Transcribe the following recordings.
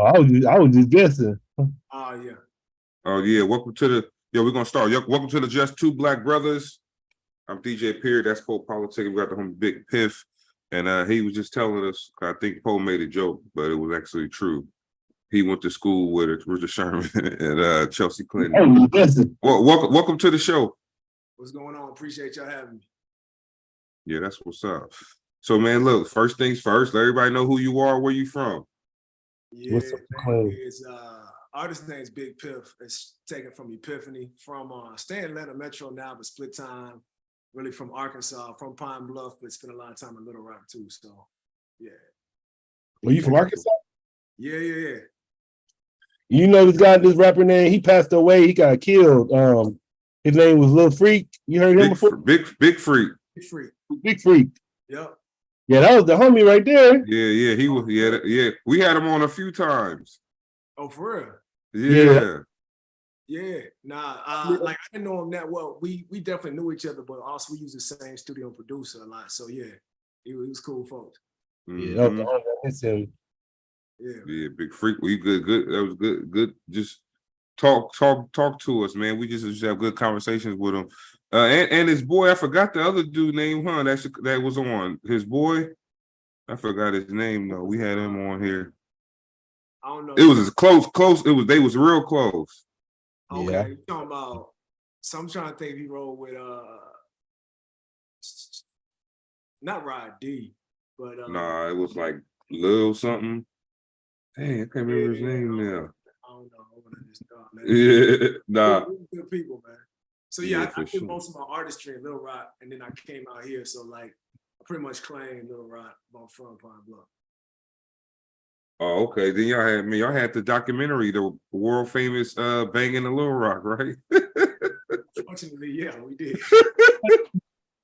Oh, I was just guessing. Oh yeah. Oh yeah, welcome to the we're gonna start. Welcome to the Just Two Black Brothers. I'm DJ Piph, that's PoPolitickin. We got the homie Big Piph. And he was just telling us, I think Poe made a joke, but it was actually true. He went to school with Richard Sherman and Chelsea Clinton. Oh, guessing. Well, welcome to the show. What's going on? Appreciate y'all having me. Yeah, that's what's up. So man, look, first things first, let everybody know who you are, where you from. Yeah, What's up, Clay? it's artist name's Big Piph. It's taken from Epiphany, from stay in Atlanta Metro now, but split time. Really from Arkansas, from Pine Bluff, but spent a lot of time in Little Rock too. So yeah. Were you from Arkansas? Yeah. You know this guy, this rapper name, he passed away, he got killed. His name was Lil Freak. You heard him before? Big Freak. Big Freak. Yep. Yeah, that was the homie right there. Yeah, he was. Yeah. We had him on a few times. Oh, for real? Yeah. Yeah. Nah, like I didn't know him that well. We definitely knew each other, but also we used the same studio and producer a lot. So yeah, he was cool folks. Yeah, that was the homie. That's him. Yeah, Big Freak. We good. That was good. Just talk to us, man. We just have good conversations with him. And his boy, I forgot the other dude name, huh? That was on his boy. I forgot his name though. We had him on here. I don't know. It was as close. They was real close. Okay, Yeah. you talking about? So I'm trying to think. He rolled with not Rod D, but Nah, it was like Lil something. Dang, I can't remember his name now. I don't know. Yeah, nah. Good people, man. So Yeah, I did sure. most of my artistry in Little Rock, and then I came out here. So like, I pretty much claim Little Rock, but I'm from Pine Bluff. Oh, okay. Then y'all had the documentary, the world famous Banging the Little Rock, right? Fortunately, yeah, we did.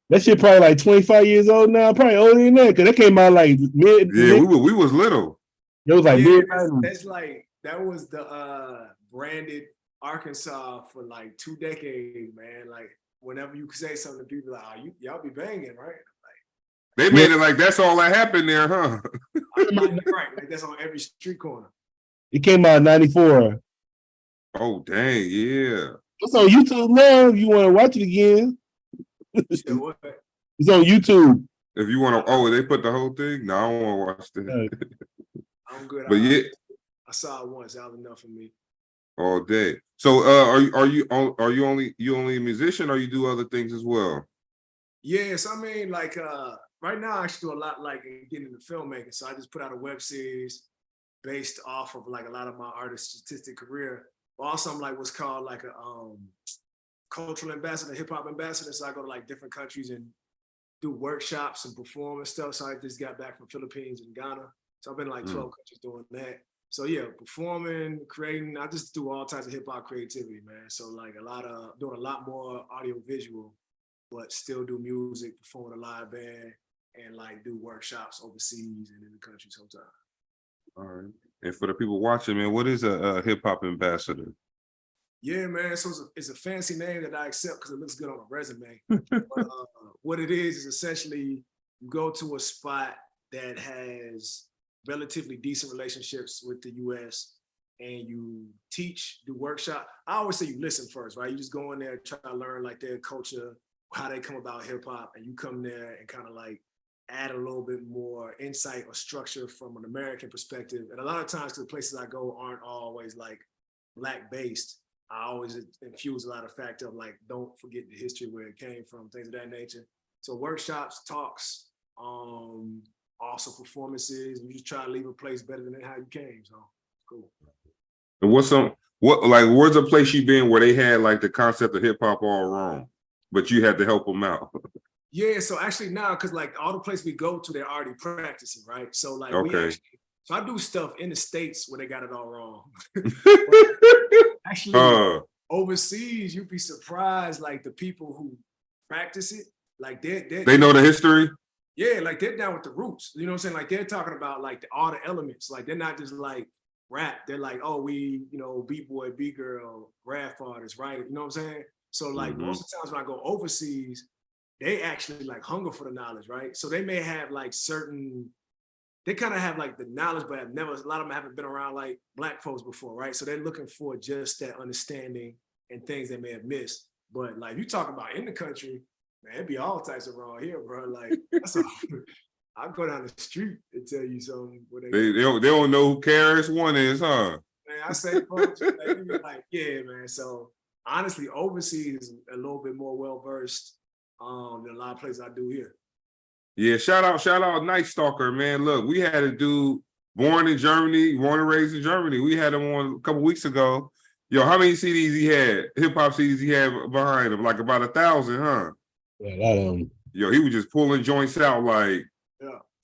That shit probably like 25 years old now, probably older than that, because that came out like mid. Yeah, we was little. It was like mid. That's like that was the branded Arkansas for like 2 decades, man. Like whenever you say something, people are like, y'all be banging, right? They made it like that's all that happened there, huh? Right, like that's on every street corner. It came out in 94. Oh, dang, yeah. It's on YouTube now if you want to watch it again. So what? It's on YouTube. If you want to, they put the whole thing? No, I don't want to watch that. I'm good. But yeah, I saw it once. That was enough for me. all day. So, are you only a musician, or you do other things as well? Yes, I mean, like right now I actually do a lot like getting into filmmaking. So I just put out a web series based off of like a lot of my artist statistic career. But also I'm like what's called like a cultural ambassador, hip hop ambassador. So I go to like different countries and do workshops and perform and stuff. So I just got back from Philippines and Ghana. So I've been like 12 countries doing that. So yeah, performing, creating, I just do all types of hip hop creativity, man. So like doing a lot more audio visual, but still do music, perform with a live band, and like do workshops overseas and in the country sometimes. All right. And for the people watching, man, what is a hip hop ambassador? Yeah, man. So it's a fancy name that I accept because it looks good on a resume. But, what it is essentially you go to a spot that has relatively decent relationships with the U.S. and you teach, do workshop. I always say you listen first, right? You just go in there, try to learn like their culture, how they come about hip hop, and you come there and kind of like add a little bit more insight or structure from an American perspective. And a lot of times, because the places I go aren't always like Black based, I always infuse a lot of factor of like, don't forget the history where it came from, things of that nature. So workshops, talks, also performances. You just try to leave a place better than how you came. So cool. And where's a place you been where they had like the concept of hip hop all wrong, but you had to help them out? Yeah, so actually now, because like all the places we go to, they're already practicing, right? So like so I do stuff in the States where they got it all wrong. Actually, overseas, you'd be surprised, like the people who practice it, like they know the history. Yeah, like they're down with the roots. You know what I'm saying? Like they're talking about like all the elements. Like they're not just like rap. They're like, oh, we, B-boy, B-girl, rap artists, right? You know what I'm saying? So like most of the times when I go overseas, they actually like hunger for the knowledge, right? So they may have like certain they kind of have like the knowledge, but have never, a lot of them haven't been around like Black folks before, right? So they're looking for just that understanding and things they may have missed. But like you talk about in the country, man, it'd be all types of wrong here, bro. Like that's all. I go down the street and tell you something. They don't know who KRS-One is, huh? Man, I say, folks, like, yeah, man. So honestly, overseas is a little bit more well versed than a lot of places I do here. Yeah, shout out Night Stalker, man. Look, we had a dude born in Germany, born and raised in Germany. We had him on a couple weeks ago. Yo, how many CDs he had? Hip hop CDs he had behind him? Like about 1,000, huh? Yeah, a lot of them. Yo, he was just pulling joints out like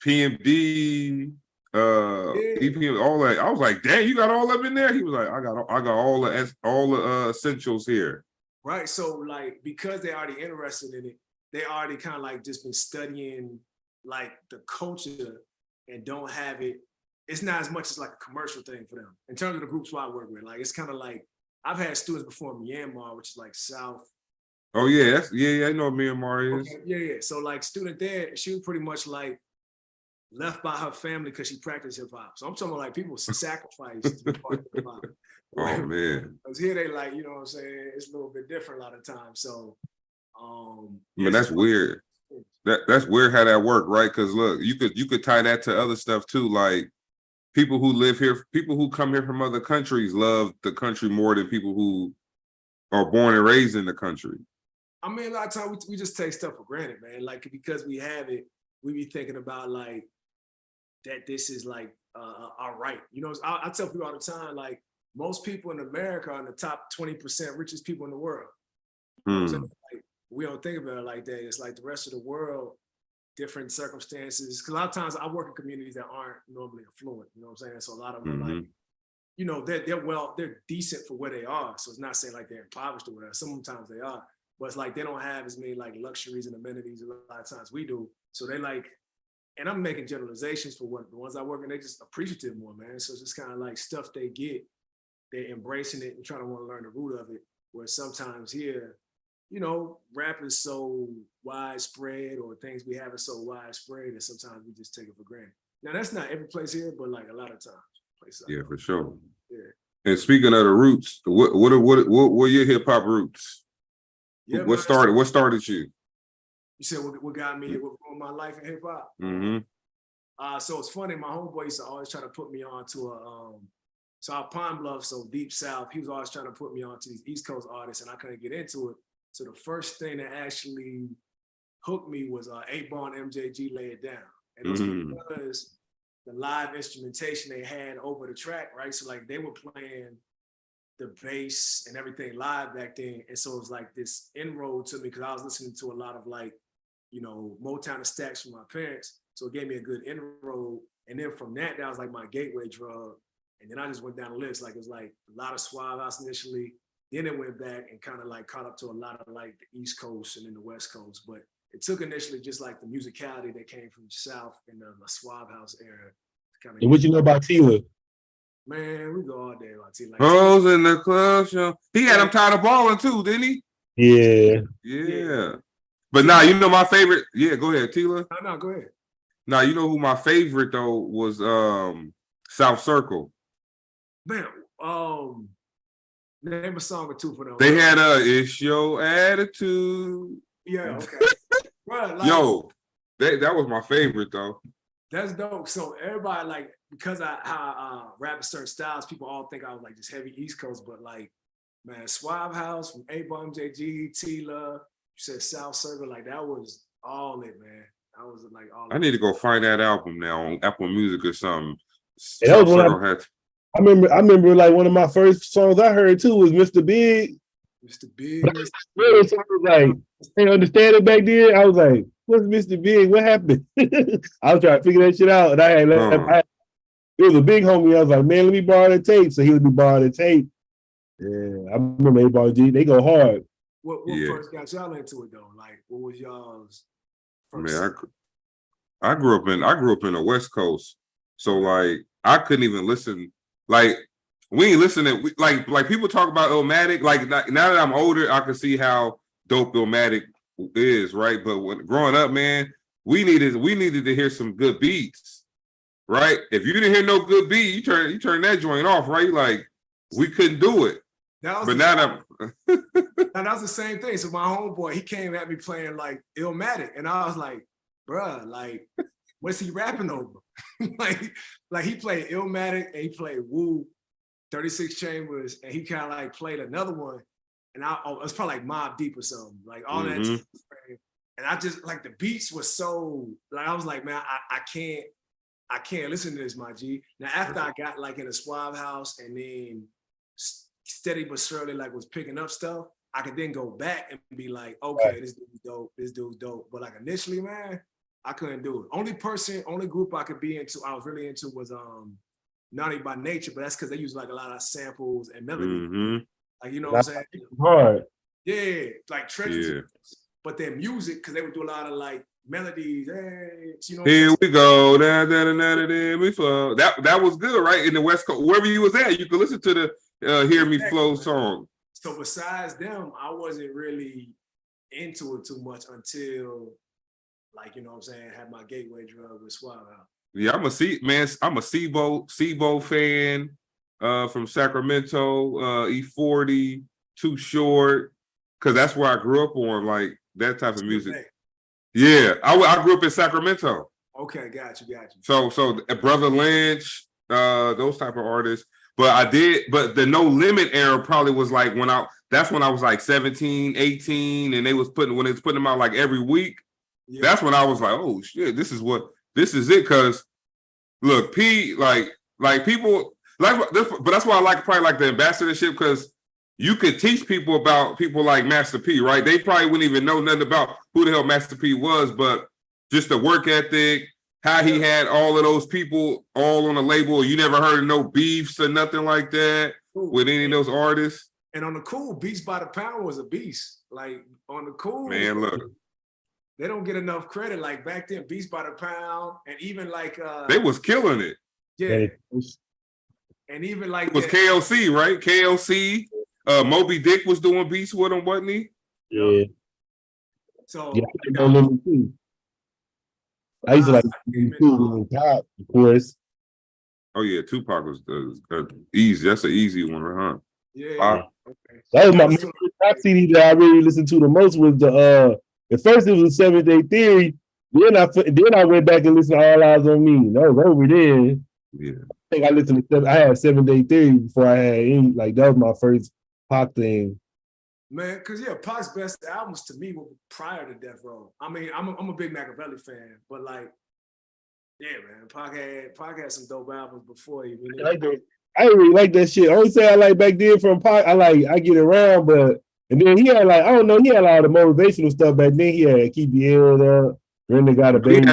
PMD, EPM, all that. I was like, dang, you got all of them in there? He was like, I got all the essentials here. Right. So like because they're already interested in it, they already kind of like just been studying like the culture and don't have it. It's not as much as like a commercial thing for them in terms of the groups I work with. Like it's kind of like I've had students before in Myanmar, which is like South. Oh yeah, I know what Myanmar is. Okay, yeah. So like student there, she was pretty much like left by her family because she practiced hip hop. So I'm talking about like people sacrificed to be part of hip hop. Oh man. Because here they like, you know what I'm saying? It's a little bit different a lot of times. So man, that's weird. That's weird how that worked, right? Because look, you could tie that to other stuff too. Like people who live here, people who come here from other countries love the country more than people who are born and raised in the country. I mean, a lot of times we just take stuff for granted, man. Like because we have it, we be thinking about like that this is like our right. You know, I tell people all the time, like most people in America are in the top 20% richest people in the world. You know what I'm saying? Like, we don't think about it like that. It's like the rest of the world, different circumstances. Because a lot of times I work in communities that aren't normally affluent. You know what I'm saying? So a lot of them like, you know, they're decent for where they are. So it's not saying like they're impoverished or whatever. Sometimes they are. But it's like they don't have as many like luxuries and amenities a lot of times we do. So they like, and I'm making generalizations for what the ones I work in, they just appreciative more, man. So it's just kind of like stuff they get, they're embracing it and trying to want to learn the root of it. Where sometimes here, you know, rap is so widespread or things we have are so widespread that sometimes we just take it for granted. Now that's not every place here, but like a lot of times. Yeah, for sure. Yeah. And speaking of the roots, what are your hip hop roots? Yeah, what started you? You said what got me, what ruined my life in hip hop? So it's funny, my homeboy used to always try to put me on to so our Pine Bluff, so deep south, he was always trying to put me on to these East Coast artists and I couldn't get into it. So the first thing that actually hooked me was 8-Ball and MJG Lay It Down. And it was because the live instrumentation they had over the track, right? So like they were playing the bass and everything live back then. And so it was like this inroad to me because I was listening to a lot of like, you know, Motown and Stacks from my parents. So it gave me a good inroad. And then from that was like my gateway drug. And then I just went down the list. Like it was like a lot of Suave House initially. Then it went back and kind of like caught up to a lot of like the East Coast and then the West Coast. But it took initially just like the musicality that came from the South in the Suave House era. And what you know about Tila? Man, we go all day about Tila. Like, Rose in the club show. He had him tied up balling too, didn't he? Yeah. But nah, you know my favorite. Yeah, go ahead, Tila. No, go ahead. Nah, you know who my favorite though was South Circle. Man, name a song or two for them. They had It's Your Attitude. Yeah, okay. Right, like, yo, that was my favorite though. That's dope. So everybody like because how rapping certain styles, people all think I was like just heavy East Coast, but like man, Suave House from 8-Ball MJG, Tila, you said South Circle, like that was all it, man. I was like all. I need to go find that album now on Apple Music or something. South Circle I remember like one of my first songs I heard too was Mr. Big. Mr. Big. So I was like, I didn't understand it back then. I was like, what's Mr. Big? What happened? I was trying to figure that shit out. And it was a big homie. I was like, man, let me borrow the tape. So he would be borrowing the tape. Yeah, I remember 8-Ball G. They go hard. What first got y'all into it though? Like, what was y'all's first? Man, I grew up in the West Coast. So like I couldn't even listen. Like we ain't listening. Like people talk about Illmatic. Like now that I'm older, I can see how dope Illmatic is, right? But when growing up, man, we needed to hear some good beats. right? If you didn't hear no good beat, you turn that joint off, right? Like we couldn't do it. But now that was the same thing. So my homeboy, he came at me playing like Illmatic, and I was like, bruh, like, what's he rapping over? like he played Illmatic and he played Woo, 36 Chambers, and he kind of like played another one, and it was probably like Mobb Deep or something, like all that. And I just like the beats were so like I was like, man, I can't listen to this, my G. Now after I got like in a Suave house and then steady but surely like was picking up stuff, I could then go back and be like, okay, this dude's dope. But like initially, man, I couldn't do it. Only group I could be into, I was really into was Naughty by Nature, but that's because they use like a lot of samples and melody. Like, you know what I'm saying? Hard. Yeah, like treasures. Yeah. But their music, because they would do a lot of like melodies. Hey, you know. Here we go. That was good, right? In the West Coast, wherever you was at, you could listen to the Hear Me Flow song. So besides them, I wasn't really into it too much until, like, you know what I'm saying, had my gateway drug with Suave. Yeah, I'm a Sebo fan from Sacramento, E40, Too Short, because that's where I grew up on, like that type of music. Yeah, I grew up in Sacramento. Okay, got you. So Brother Lynch, those type of artists. But the No Limit era probably was like that's when I was like 17, 18, and when they was putting them out like every week. Yeah. That's when I was like, oh shit, this is it. Because look, P, like people like this, but that's why I probably like the ambassadorship, because you could teach people about people like Master P, right? They probably wouldn't even know nothing about who the hell Master P was, but just the work ethic, how he had all of those people all on a label. You never heard of no beefs or nothing like that with any of those artists. And on the cool, Beats by the Pound was a beast. Like on the cool, man, look, they don't get enough credit. Like back then, Beats by the Pound, and even like they was killing it. Yeah, and even like it was KLC, right? KLC. Moby Dick was doing beats with him, wasn't he? Yeah. So I used to like Pop, of course. Oh yeah, Tupac was easy. That's an easy one, huh? Yeah. That was my Pop CD that I really listened to the most. Was at first it was 7 Day Theory. Then I went back and listened to All Eyes on Me. That was over there. Yeah. I think I listened to I had 7 Day Theory before I had any, like that was my first Pac thing. Man, because Pac's best albums to me were prior to Death Row. I mean, I'm a big Machiavelli fan, but like, yeah, man, Pac had some dope albums before he really. I didn't really like that shit. Only thing I like back then from Pac, I Get Around, but and then he had like, I don't know, he had a lot of motivational stuff back then. He had Keep Your Head Up, Then They Got a Baby.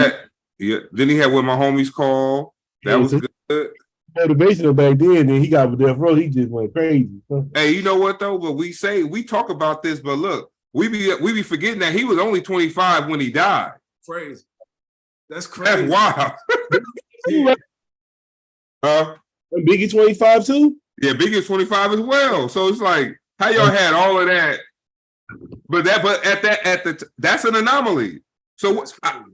Then he had What My Homies Call. That was good. Motivational back then he got with Death Row, he just went crazy. Hey, you know what though? But we talk about this, but look, we be forgetting that he was only 25 when he died. Crazy. That's crazy. That's wild. Biggie 25 too? Yeah, Biggie's 25 as well. So it's like, how y'all had all of that? But that's an anomaly. So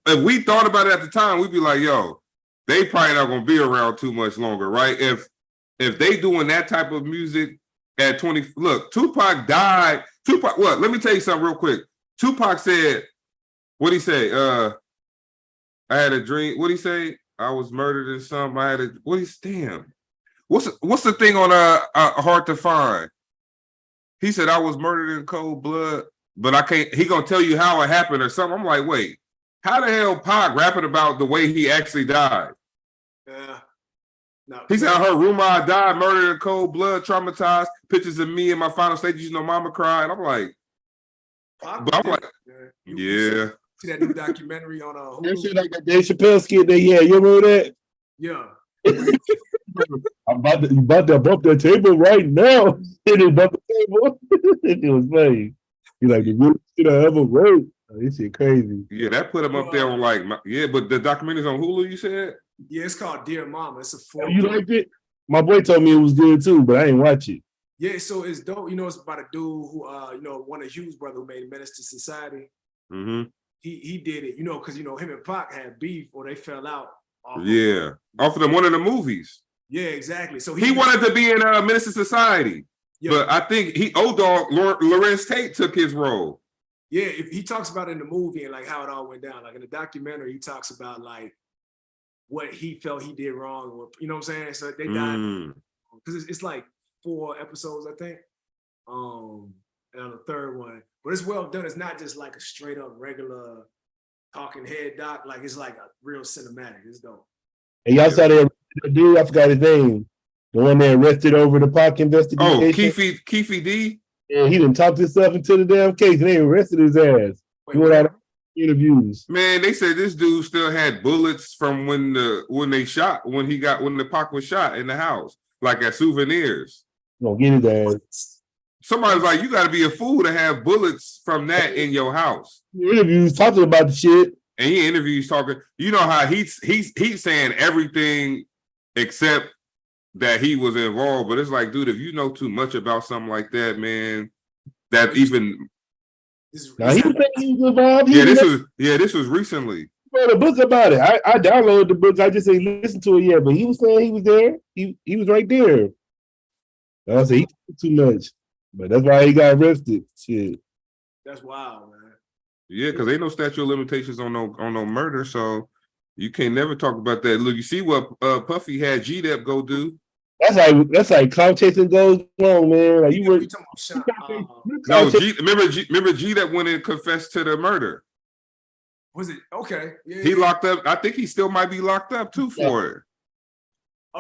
if we thought about it at the time, we'd be like, yo, they probably not gonna be around too much longer, right? If they doing that type of music at 20, look, Tupac died. What? Let me tell you something real quick. Tupac said, what'd he say? I had a dream. What'd he say? I was murdered in something. Damn. What's the thing on Hard to Find? He said, I was murdered in cold blood, but I can't, he gonna tell you how it happened or something. I'm like, wait, how the hell Pac rapping about the way he actually died? Yeah. No, he said, I heard rumor I died, murdered in cold blood, traumatized, pictures of me in my final stages, mama cried. I'm like, yeah. See that new documentary on Hulu? That shit like that Dave Chappelle skit that, yeah, you remember that? Yeah. I'm about to bump that table right now. It bump the table. It was funny. He's like, the good shit I ever wrote. Oh, this shit crazy. Yeah, that put him up there on like, yeah, but the documentary's on Hulu, you said? Yeah, it's called Dear Mama. It's a full. You liked it? My boy told me it was good too, but I didn't watch it. Yeah, so it's dope. It's about a dude who, one of Hugh's brother who made Menace to Society. Mm-hmm. He did it, because him and Pac had beef or they fell out Yeah, off of one of the movies. Yeah, exactly. So he wanted to be in Minister Society, but I think O-Dog Lorenz Tate took his role. Yeah, if he talks about it in the movie and like how it all went down. Like in the documentary, he talks about like what he felt he did wrong, or you know what I'm saying. So they died because it's like 4 episodes, I think. And on the third one, but it's well done. It's not just like a straight up regular talking head doc. Like it's like a real cinematic. It's dope. And y'all saw that dude, I forgot his name. The one that arrested over the Pac investigation. Oh, Keefe D? Yeah, he didn't talk himself into the damn case and they arrested his ass. Doing all the interviews. Man, they said this dude still had bullets from when the Pac was shot in the house, like as souvenirs. Gonna get his ass. Somebody's like, you gotta be a fool to have bullets from that in your house. Interviews talking about the shit. And he interviews talking, you know how he's saying everything except that he was involved. But it's like, dude, if you know too much about something like that, man, that even now he was saying he was involved. This was recently. He wrote a book about it. I downloaded the book. I just ain't listened to it yet, but he was saying he was there. He was right there. I said he took too much. But that's why he got arrested. Shit. That's wild, man. Yeah, because ain't no statute of limitations on no murder, so you can't never talk about that. Look, you see what Puffy had G-Dep go do. That's like cloud chasing goes wrong, man. Like you were no remember G-Dep went and confessed to the murder. Was it okay? Yeah, he locked up. I think he still might be locked up too for it.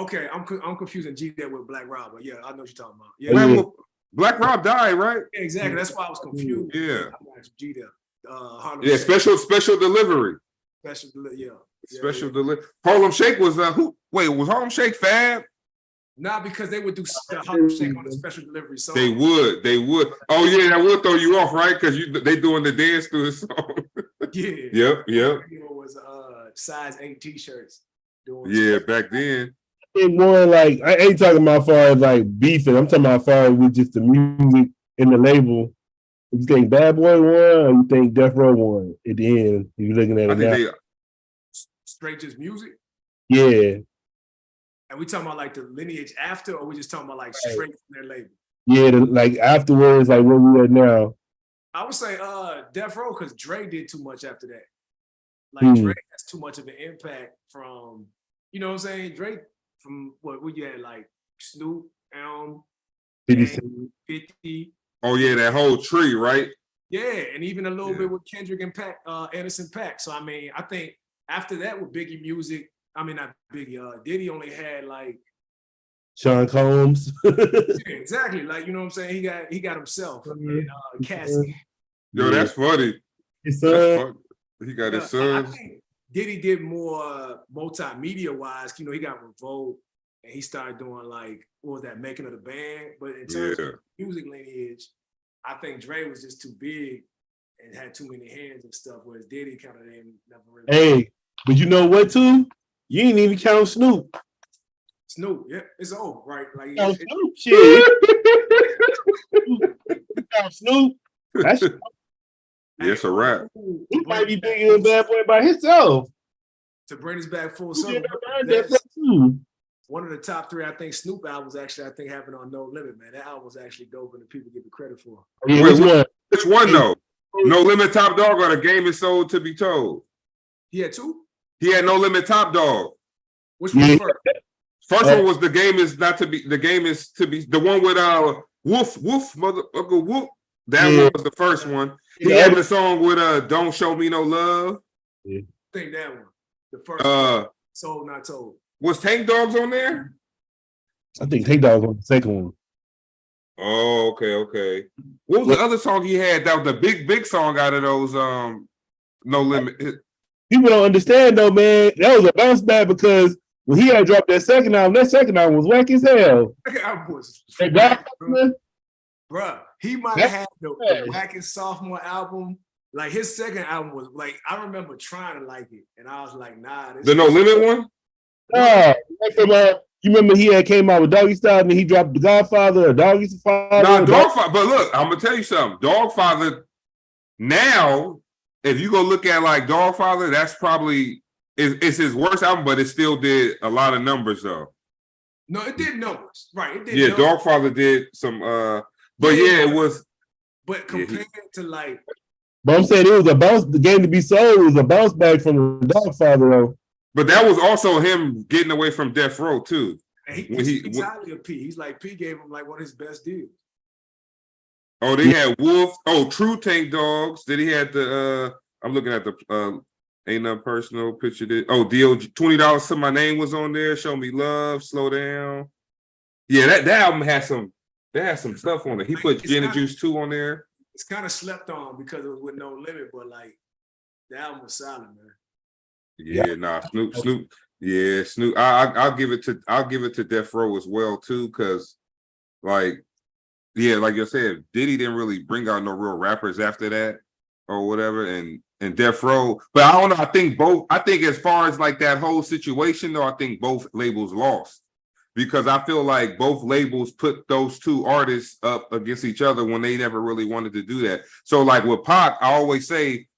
Okay, I'm confusing G-Dep with Black Rob, but yeah, I know what you're talking about. Yeah. Black Rob died, right? Yeah, exactly. That's why I was confused. Yeah. G-Dep. Yeah, special delivery. Special delivery. Harlem Shake was who? Wait, was Harlem Shake Fab? Not because they would do Harlem Shake on a special delivery song. They would. Oh yeah, that would throw you off, right? Because they doing the dance to his song. Yeah. Yep. It was size 8 t-shirts. Back then. More like I ain't talking about far as like beefing. I'm talking about far as with just the music and the label. You think Bad Boy won, or you think Death Row won at the end? You're looking at it now. Straight just music. Yeah. And we talking about like the lineage after, or we just talking about like straight from their label? Yeah, like afterwards, like where we at now. I would say Death Row because Dre did too much after that. Like Dre has too much of an impact from, you know what I'm saying? Dre from what you had like Snoop, Elm, 50. Oh yeah, that whole tree, right? Yeah, and even a little bit with Kendrick and Pac, Anderson .Paak. So I mean, I think after that with Biggie music, I mean not Biggie, Diddy only had like Sean Combs. Exactly. Like, you know what I'm saying? He got himself and Cassie. Yo, that's funny. His son. He got his sons. I think Diddy did more multimedia wise. You know, he got Revolt and he started doing like, what was that, Making of the Band? But in terms of music lineage, I think Dre was just too big and had too many hands and stuff, whereas Diddy kind of never really. Hey, but you know what too? You ain't even count Snoop. Snoop, yeah, it's old, right? Like Snoop, shit. Snoop. That's it's a wrap. He might be bigger than Bad Boy by himself. To bring us back full circle, one of the top 3, I think, Snoop albums actually, I think, happened on No Limit, man. That album was actually dope and the people give it credit for. Yeah, which one though? No Limit Top Dog or The Game Is Sold to Be Told? He had 2? He had No Limit Top Dog. Which one was first? First one was The Game Is Not to Be. The Game Is to Be. The one with Woof Motherfucker Whoop. That one was the first one. He had the song with Don't Show Me No Love. I think that one. The first one. Sold Not Told. Was Tank Dogs on there? I think Tank Dogs on the second one. Oh, okay. What was the other song he had? That was the big song out of those No Limit. People don't understand though, man. That was a bounce back because when he had dropped that second album was whack as hell. That album was bruh. He might have had the wackest sophomore album. Like his second album was like, I remember trying to like it, and I was like, nah. The No Limit one? You remember he had came out with Doggy Style and then he dropped The Godfather or Doggy's Father? Nah, Dogfather. But look, I'm gonna tell you something. Dogfather, now, if you go look at like Dogfather, that's probably it's his worst album, but it still did a lot of numbers though. No, it did numbers, right? It did. Yeah, numbers. Dogfather did some. But it was. But compared to like, but I'm saying it was a bounce. The game to be sold was a bounce back from the Dogfather though. But that was also him getting away from Death Row too. And he's highly of P. He's like P gave him like one of his best deals. Oh, they had Wolf. Oh, True Tank Dogs. Then he had the. I'm looking at the. Ain't nothing personal. Picture it. Oh, DOG. $20 to my name was on there. Show me love. Slow down. Yeah, that album had some. They had some stuff on it. He put Gin and Juice 2 on there. It's kind of slept on because it was with No Limit, but like the album was solid, man. Yeah, nah, Snoop. Yeah, Snoop. I'll give it to Death Row as well too, because like, yeah, like you said, Diddy didn't really bring out no real rappers after that or whatever, and Death Row. But I don't know. I think as far as like that whole situation, though, I think both labels lost because I feel like both labels put those two artists up against each other when they never really wanted to do that. So like with Pac, I always say,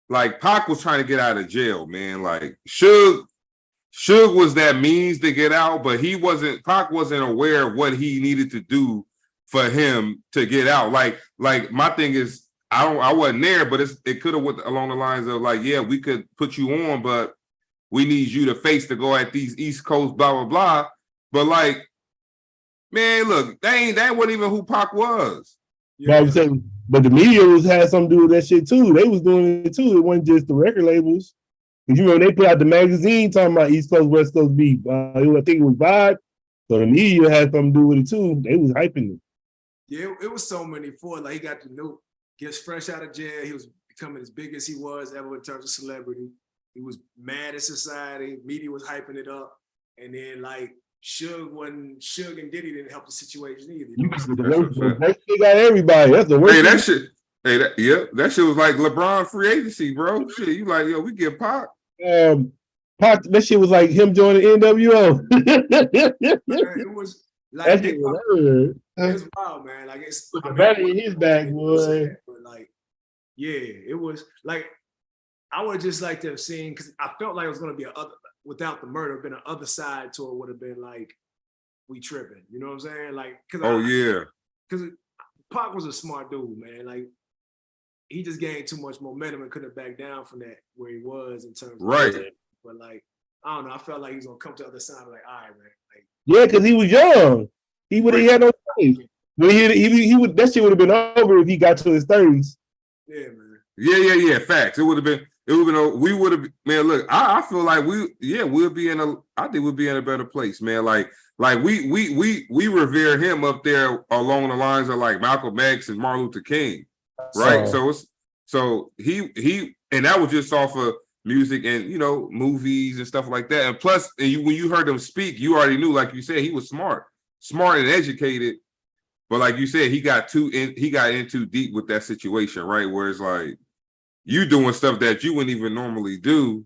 like Pac was trying to get out of jail, man. Like Suge was that means to get out, but Pac wasn't aware of what he needed to do for him to get out. Like my thing is, I wasn't there, but it could have went along the lines of like, yeah, we could put you on, but we need you to face to go at these East Coast, blah, blah, blah. But like, man, look, that wasn't even who Pac was. Yeah. But the media had something to do with that shit too. They was doing it too. It wasn't just the record labels. You remember they put out the magazine talking about East Coast, West Coast beef. I think it was Vibe. So the media had something to do with it too. They was hyping it. Yeah, it was so many for like he got the new, gets fresh out of jail. He was becoming as big as he was ever in terms of celebrity. He was mad at society. Media was hyping it up. And then like Suge and Diddy didn't help the situation either. You know? They got everybody. That's the worst. Hey, that shit. Hey, that shit was like LeBron free agency, bro. Shit, you like, yo, we get Pac. Pac, that shit was like him joining NWO. It was like it was wild, man. Like it's the battery in his bag, boy. But like, yeah, it was like I would just like to have seen because I felt like it was gonna be without the murder, been an other side to it would have been like we tripping. You know what I'm saying? Like, because Pac was a smart dude, man. Like he just gained too much momentum and couldn't back down from that where he was in terms of right. But like, I don't know. I felt like he was gonna come to the other side. Like, all right, man. Like, yeah, because he was young. He had no choice. When he would that shit would have been over if he got to his 30s. Yeah, man. Yeah. Facts. We would have, man, look, I feel like we'll be in a better place, man. Like we revere him up there along the lines of like Malcolm X and Martin Luther King. Right. So he and that was just off of music and movies and stuff like that. And plus when you heard him speak, you already knew, like you said, he was smart and educated. But like you said, he got in too deep with that situation, right? Where it's like you doing stuff that you wouldn't even normally do.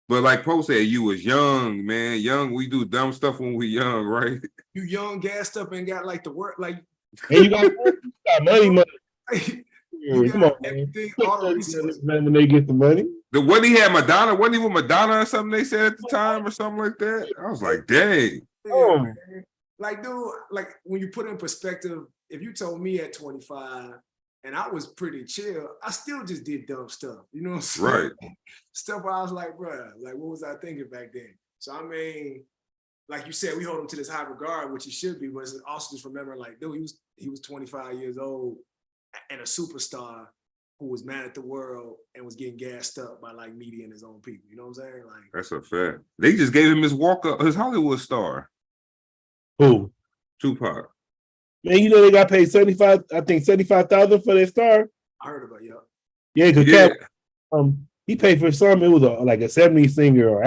But like Poe said, you was young, man. Young, we do dumb stuff when we young, right? You young, gassed up, and got like the work, like and you got money. You come on, everything, all the resources. When they get the money. When he had Madonna, wasn't he with Madonna or something they said at the time or something like that? I was like, dang. Yeah, like, dude, like when you put in perspective, if you told me at 25 and I was pretty chill, I still just did dumb stuff. You know what I'm saying? Right. Stuff where I was like, bro, like what was I thinking back then? So I mean, like you said, we hold him to this high regard, which he should be, but it's also just remembering, like, dude, he was 25 years old and a superstar who was mad at the world and was getting gassed up by like media and his own people. You know what I'm saying? Like, that's a fact. They just gave him his his Hollywood star. Who? Tupac. Man, they got paid $75,000 for their star. I heard about Yeah, because he paid for some. It was like a 70s singer or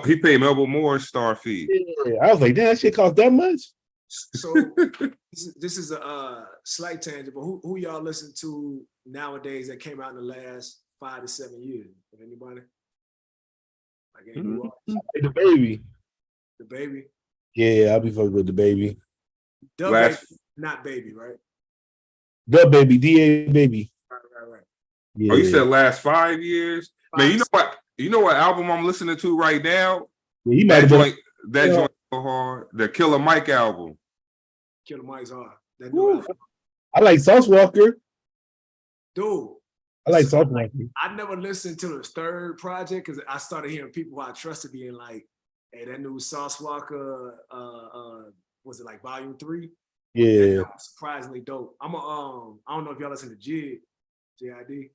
he paid Melba Moore's star fee. Yeah, I was like, damn, that shit cost that much. So this is a slight tangent, but who y'all listen to nowadays that came out in the last 5 to 7 years? Anybody? Like any new artists? The Baby. The Baby. Yeah, I'll be fucking with The Baby. Baby, not Baby, right? The Baby, DA Baby. Right. Yeah. Oh, you said last 5 years? Man, you know what? You know what album I'm listening to right now? He might have been. That joint so hard. The Killer Mike album. Killer Mike's hard. That new album. I like Sauce Walker. Dude. I like Sauce Walker. I never listened to his third project because I started hearing people who I trusted being like, hey, that new Sauce Walker, was it like volume 3? Yeah. Surprisingly dope. I don't know if y'all listen to JID.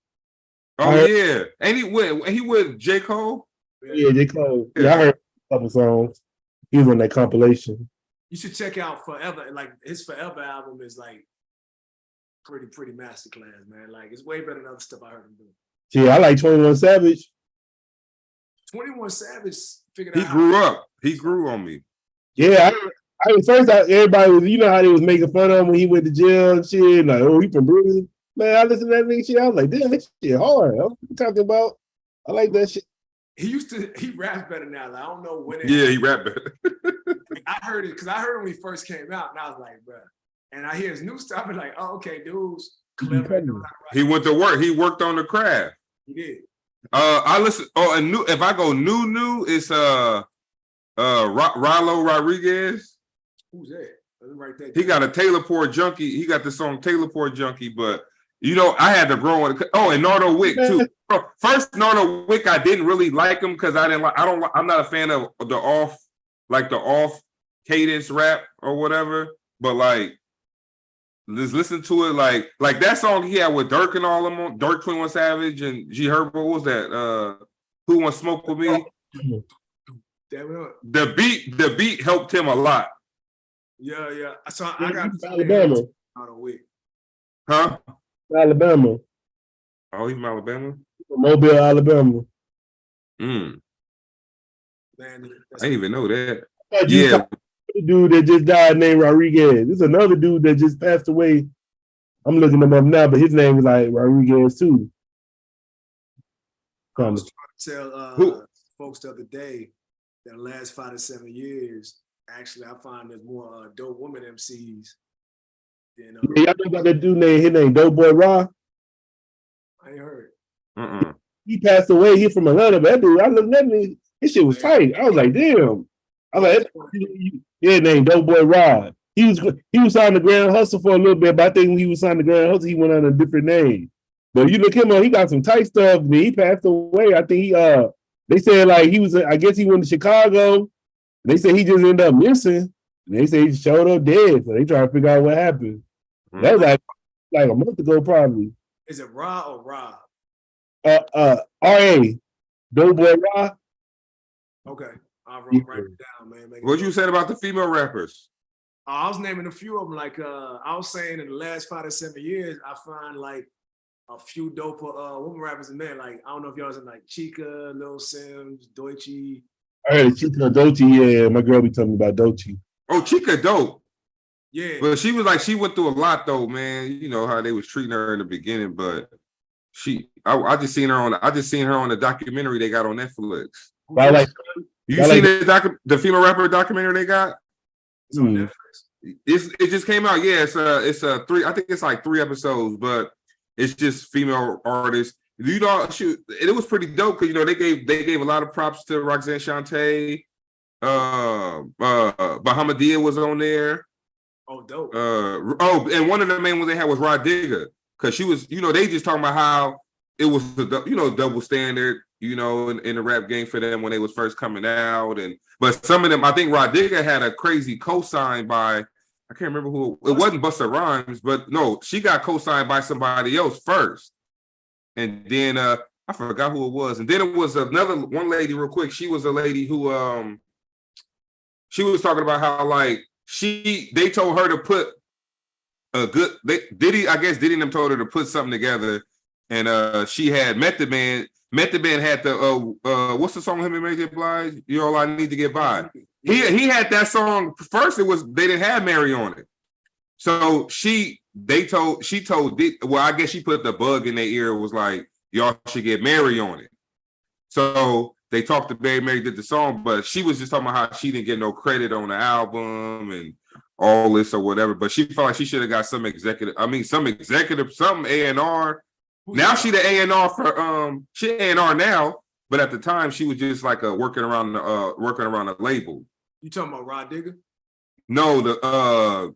Oh yeah. And he with J. Cole? Yeah, J. Cole. Yeah, I heard a couple songs. He was on that compilation. You should check out Forever. Like his Forever album is like pretty masterclass, man. Like it's way better than other stuff I heard him do. Yeah, I like 21 Savage. 21 Savage figured out. He grew up. He grew on me. Yeah, everybody was, you know how they was making fun of him when he went to jail and shit. Like, oh, he from Brooklyn. Man, I listened to that nigga shit. I was like, damn, that shit hard. What you talking about? I like that shit. He raps better now. Like, I don't know when. He rap better. I heard it because I heard it when he first came out, and I was like, bro. And I hear his new stuff, and like, oh, okay, dude's clever. He went to work. He worked on the craft. He did. I listen. Oh, and new. If I go new, it's Rilo Rodriguez. Who's that? Right there. He got a Taylor Port Junkie. He got the song Taylor Port Junkie, but you know, I had to grow on it. Oh, and Nardo Wick too. First, Nardo Wick, I didn't really like him because I'm not a fan of the off cadence rap or whatever. But like, just listen to it like that song he had with Dirk and all of them, Dirk 21 Savage and G Herbo. What was that? Who Wants Smoke With Me? The beat helped him a lot. Yeah. So I got Alabama. Nardo Wick. Huh? Alabama. Oh, he's from Alabama? Mobile, Alabama. Man, I didn't even know that. Yeah. Dude that just died named Rodriguez. There's another dude that just passed away. I'm looking him up now, but his name is like Rodriguez too. I was trying to tell folks the other day that the last 5 to 7 years, actually, I find there's more dope women MCs than. Yeah, y'all know about that dude named his name Dope Boy Raw? I ain't heard. He passed away. He from Atlanta, but that dude, I looked at me, his shit was tight. I was like, damn. I was like, yeah, named Dope Boy Rod. He was signed to Grand Hustle for a little bit, but I think when he was signed to Grand Hustle, he went on a different name. But you look him up, he got some tight stuff. Man, he passed away. I think they said like he was. I guess he went to Chicago. They said he just ended up missing. And they say he showed up dead. So they trying to figure out what happened. That was like a month ago, probably. Is it Ra or Rob? R.A. Dope Boy Ra. Okay. I'll write it down, man. What you said about the female rappers? I was naming a few of them. Like I was saying, in the last 5 to 7 years, I find like a few dope women rappers in there. Like I don't know if y'all was in like Chica, Lil Sims, Doechii. I heard Chica Doechii. Yeah, my girl be telling me about Doechii. Oh, Chica dope. Yeah, but she was like she went through a lot though, man. You know how they was treating her in the beginning, but I just seen her on the documentary they got on Netflix. I like. You seen the female rapper documentary they got? It's on Netflix. It just came out. Yeah, it's a 3. I think it's like 3 episodes, but it's just female artists. You know, it was pretty dope because you know they gave a lot of props to Roxanne Shante. Bahamadia was on there. Oh, dope. And one of the main ones they had was Rod Digger because she was. You know, they just talking about how it was double standard. You know, in the rap game for them when they was first coming out, but some of them, I think Rod Digger had a crazy co-sign by, I can't remember who, it wasn't Busta Rhymes, but no, she got co-signed by somebody else first, and then I forgot who it was, and then it was one lady real quick. She was a lady who she was talking about how like they told her to put Diddy and them told her to put something together, and she had Method Man. Method Man had the what's the song him and Mary J. Blige? You're All I Need to Get By. He had that song first. They didn't have Mary on it, so she told well, I guess she put the bug in their ear. It was like y'all should get Mary on it. So they talked to Mary did the song, but she was just talking about how she didn't get no credit on the album and all this or whatever. But she felt like she should have got some A&R. Now she the A&R for she A&R now but at the time she was just like working around the label. You talking about Rod Digger? No, it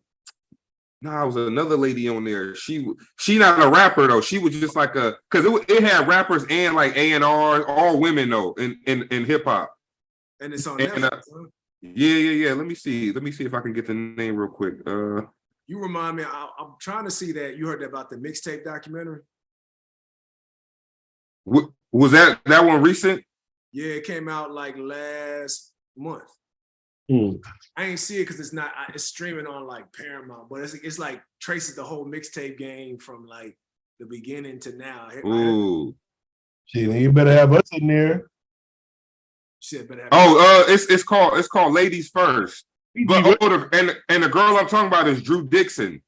was another lady on there. She not a rapper though. She was just like because it had rappers and like A&R, all women though in hip hop. And it's on Netflix. Yeah. Let me see if I can get the name real quick. You remind me. I'm trying to see that. You heard about the mixtape documentary? Was that one recent? Yeah, it came out like last month. I ain't see it because it's not. It's streaming on like Paramount, but it's like traces the whole mixtape game from like the beginning to now. Ooh, shit, you better have us in there. Shit, better have. It's called Ladies First. But and the girl I'm talking about is Drew Dixon.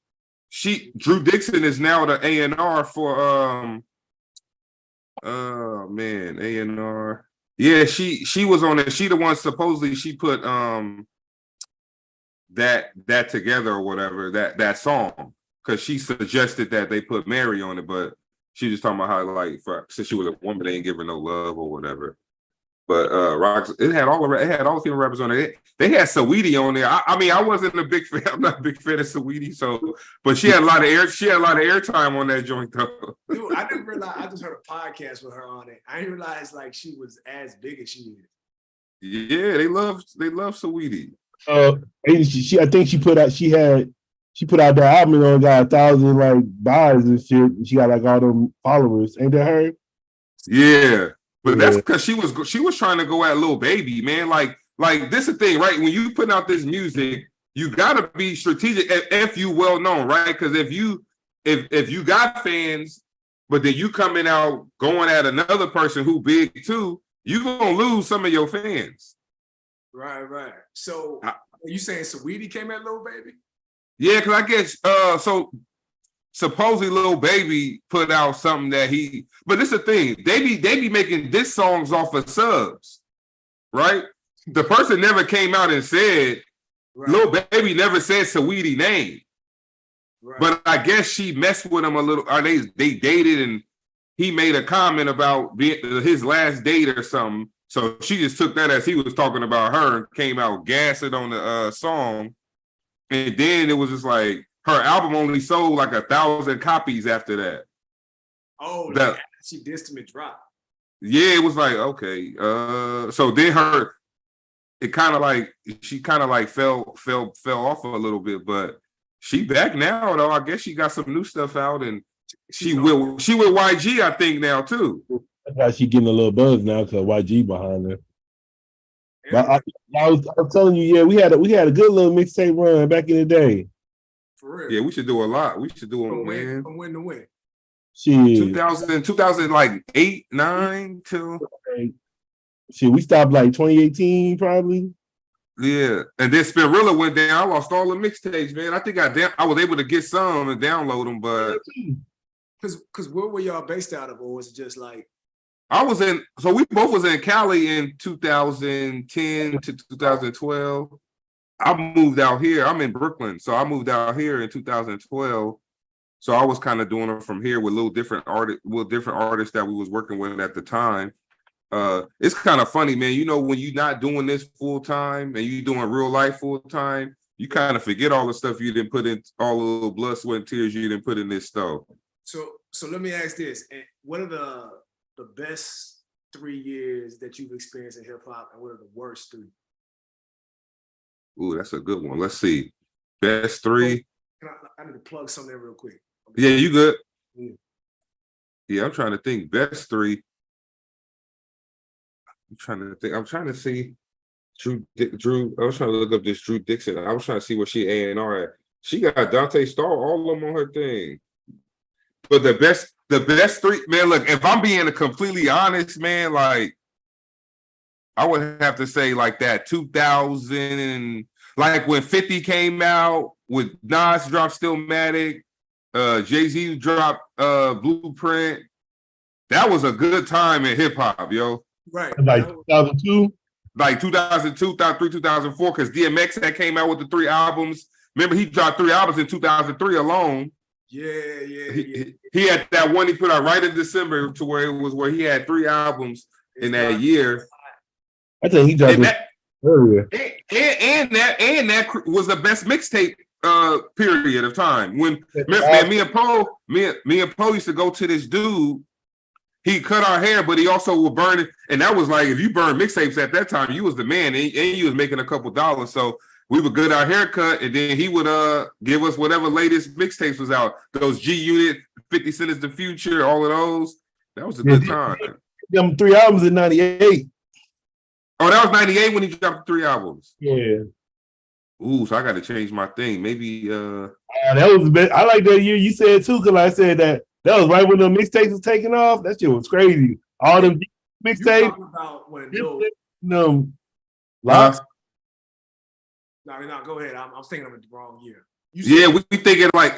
Drew Dixon is now the A&R for A&R. Yeah, she was on it. She the one supposedly she put that together or whatever, that song, because she suggested that they put Mary on it, but she was talking about how like since she was a woman, they didn't give her no love or whatever. But it had all the female rappers on it. They had Saweetie on there. I mean, I wasn't a big fan. I'm not a big fan of Saweetie, so but she had a lot of airtime on that joint though. Dude, I didn't realize. I just heard a podcast with her on it. I didn't realize like she was as big as she is. Yeah, they love Saweetie. I think she put out that album and only got 1,000 like buys and shit. And she got like all them followers. Ain't that her? Yeah. But that's because she was trying to go at Lil Baby, man. Like this is the thing, right? When you put out this music, you gotta be strategic if you well known, right? Because if you got fans, but then you coming out going at another person who big too, you gonna lose some of your fans. Right. So are you saying Saweetie came at Lil Baby? Yeah, because I guess so. Supposedly Lil Baby put out something that but this is the thing, they be making diss songs off of subs, right? The person never came out and said, Lil Baby never said Saweetie name, but I guess she messed with him a little, or they dated and he made a comment about his last date or something, so she just took that as he was talking about her and came out gassing on the song, and then it was just like, her album only sold like 1,000 copies after that. Oh, she dissed him and dropped. Yeah, it was like, okay. So then she kind of like fell off a little bit, but she back now though. I guess she got some new stuff out, and she with YG, I think now too. That's why she getting a little buzz now because YG behind her. But I was telling you, yeah, we had a good little mixtape run back in the day. For real. Yeah, we should do a lot. We should do it, man. From when to when? Shit. 2000 like 8, 9 till. Shit, we stopped like 2018 probably. Yeah, and then Spinrilla went down. I lost all the mixtapes, man. I think I was able to get some and download them, but because where were y'all based out of, or was it just like? So we both was in Cali in 2010 to 2012. I moved out here. I'm in Brooklyn, so I moved out here in 2012. So I was kind of doing it from here with different artists that we was working with at the time. It's kind of funny, man. You know, when you're not doing this full time and you doing real life full time, you kind of forget all the stuff you didn't put in, all the little blood, sweat, and tears you didn't put in this stuff. So let me ask this: what are the best 3 years that you've experienced in hip hop, and what are the worst 3? Ooh, that's a good one. Let's see. Best 3. I need to plug something real quick. Yeah, you good? Yeah, I'm trying to think. Best 3. I'm trying to think. I'm trying to see. Drew. I was trying to look up this Drew Dixon. I was trying to see where she A&R at. She got Dante Starr all of them on her thing. But the best 3, man. Look, if I'm being completely honest, man, like, I would have to say like that 2000 and like when 50 came out, with Nas dropped Stillmatic, Jay-Z dropped Blueprint. That was a good time in hip hop, yo. Right. Like 2002? Like 2002, 2003, 2004, because DMX had came out with the 3 albums. Remember, he dropped 3 albums in 2003 alone. Yeah. He had that one he put out right in December to where he had 3 albums. in that year. I think he dropped it earlier. And that was the best mixtape period of time. When man, me and Poe used to go to this dude. He cut our hair, but he also would burn it. And that was like, if you burn mixtapes at that time, you was the man, and you was making a couple dollars. So we would get our haircut, and then he would give us whatever latest mixtapes was out. Those G Unit, 50 Cent is the Future, all of those. That was a good time. Them 3 albums in 98. Oh, that was 98 when he dropped the 3 albums. Yeah. Ooh, so I got to change my thing. Maybe that was the best. I like that year you said too, because I said that was right when the mixtapes was taking off. That shit was crazy. All them mixtapes. About when no, locks. No, go ahead. I'm thinking of it the wrong year. We thinking like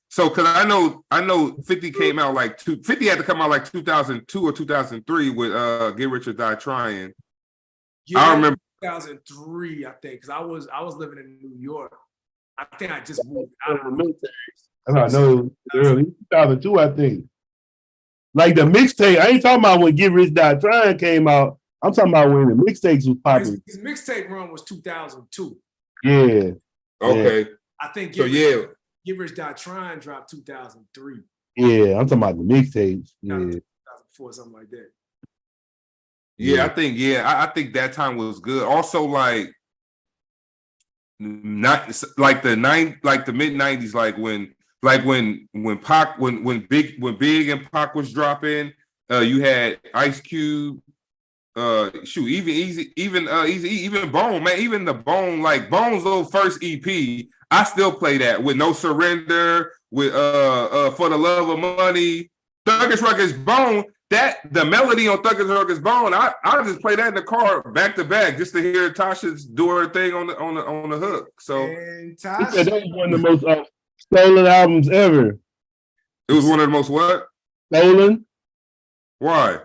so, because I know 50 came out 50 had to come out like 2002 or 2003 with Get Rich or Die Trying. Yeah, I remember 2003, I think, because I was living in New York. I think I just moved out of the I know early 2002, I think. Like the mixtape, I ain't talking about when Get Rich Die Trying came out. I'm talking about when the mixtapes was popping. His mixtape run was 2002. Yeah. Okay. Yeah. I think Get Rich Die Trying dropped 2003. Yeah, I'm talking about the mixtapes. Yeah. 2004, something like that. Yeah, I think that time was good. Also, like not like the mid 90s, when Big and Pac was dropping, you had Ice Cube, even Bone, man, even the Bone, like Bone's little first EP, I still play that with No Surrender, with For the Love of Money, Thuggish Ruggish Bone. That the melody on Thuggish Ruggish Bone, I just play that in the car back to back just to hear Tasha's do her thing on the hook. So and Tasha, that was one of the most stolen albums ever. It was one of the most what? Stolen. Why?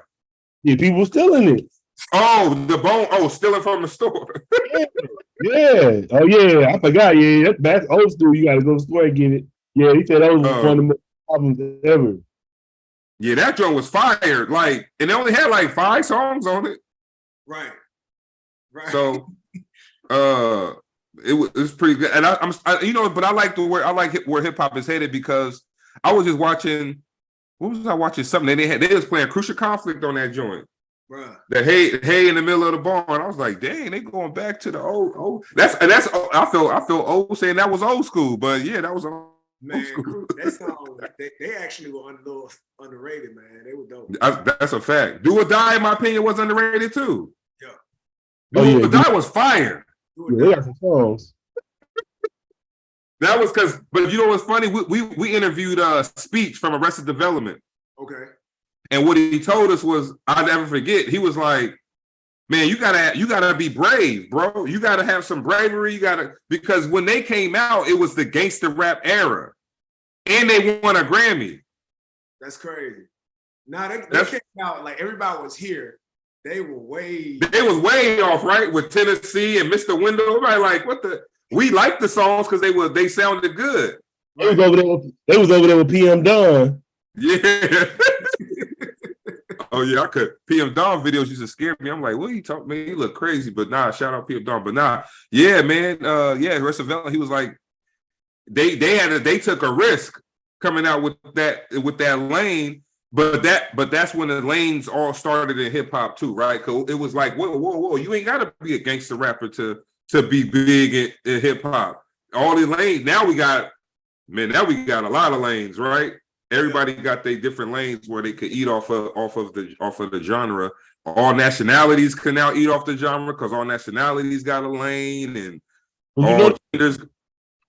Yeah, people stealing it. Oh, the Bone. Oh, stealing from the store. Yeah. Oh, yeah. I forgot. Yeah, that's old school. You got to go to the store and get it. Yeah, he said that was one of the most albums ever. Yeah, that joint was fired. Like, and it only had like 5 songs on it. Right. So, it was pretty good. And but I like where hip hop is headed, because I was just watching. What was I watching? Something they was playing Crucial Conflict on that joint. Bruh. The hey in the middle of the barn. I was like, dang, they going back to the old. That's I feel old saying that was old school, but yeah, that was old. Man, that song, they actually were underrated, man. They were dope. That's a fact. Do or Die, in my opinion, was underrated too. Yeah. Do or Die was fire. Yeah, they got some songs. That was but you know what's funny? We interviewed Speech from Arrested Development. Okay. And what he told us was, I'll never forget. He was like, man, you gotta be brave, bro. You gotta have some bravery. Because when they came out, it was the gangster rap era, and they won a Grammy. That's crazy. Now they came out like everybody was here. They was way off, right? With Tennessee and Mr. Window. Everybody like, what the? We liked the songs because they sounded good. They was over there with PM Dawn. Yeah. Oh yeah, I could. PM Dawn videos used to scare me. I'm like, what are you talking? Man, he look crazy, but nah. Shout out PM Dawn, but nah. Yeah, man. Rest of Valley. He was like, they took a risk coming out with that lane, but that's when the lanes all started in hip hop too, right? Cause it was like, whoa, you ain't gotta be a gangster rapper to be big in hip hop. All the lanes. Now we got a lot of lanes, right? Everybody got their different lanes where they could eat off of the genre. All nationalities can now eat off the genre because all nationalities got a lane, and all genders.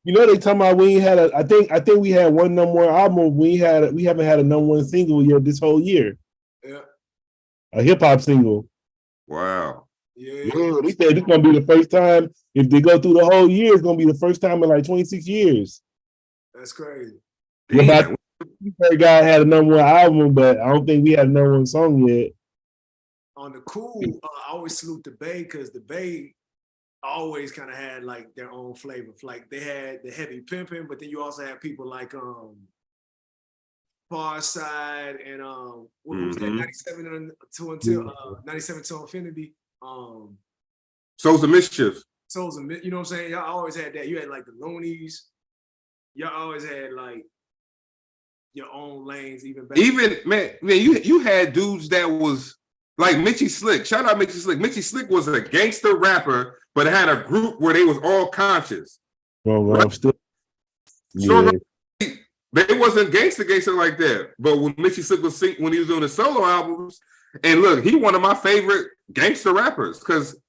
You know, they talking about we ain't had I think we had one number 1 album. We haven't had a number 1 single yet this whole year. Yeah. A hip hop single. Wow. Yeah. They said it's gonna be the first time. If they go through the whole year, it's gonna be the first time in like 26 years. That's crazy. Guy had a number 1 album, but I don't think we had a number 1 song yet. On the cool, I always salute the Bay, because the Bay always kind of had like their own flavor. Like they had the heavy pimping, but then you also had people like Far Side and what was that 97 to until 97 to Infinity. Souls of Mischief. Souls of, you know what I'm saying? Y'all always had that. You had like the Loonies. Y'all always had like your own lanes, even better. Even man, you had dudes that was like Mitchie Slick. Shout out Mitchie Slick. Mitchie Slick was a gangster rapper, but it had a group where they was all conscious. Well, right? Still, So they wasn't gangster like that. But when Mitchie Slick was when he was doing the solo albums, and look, he one of my favorite gangster rappers because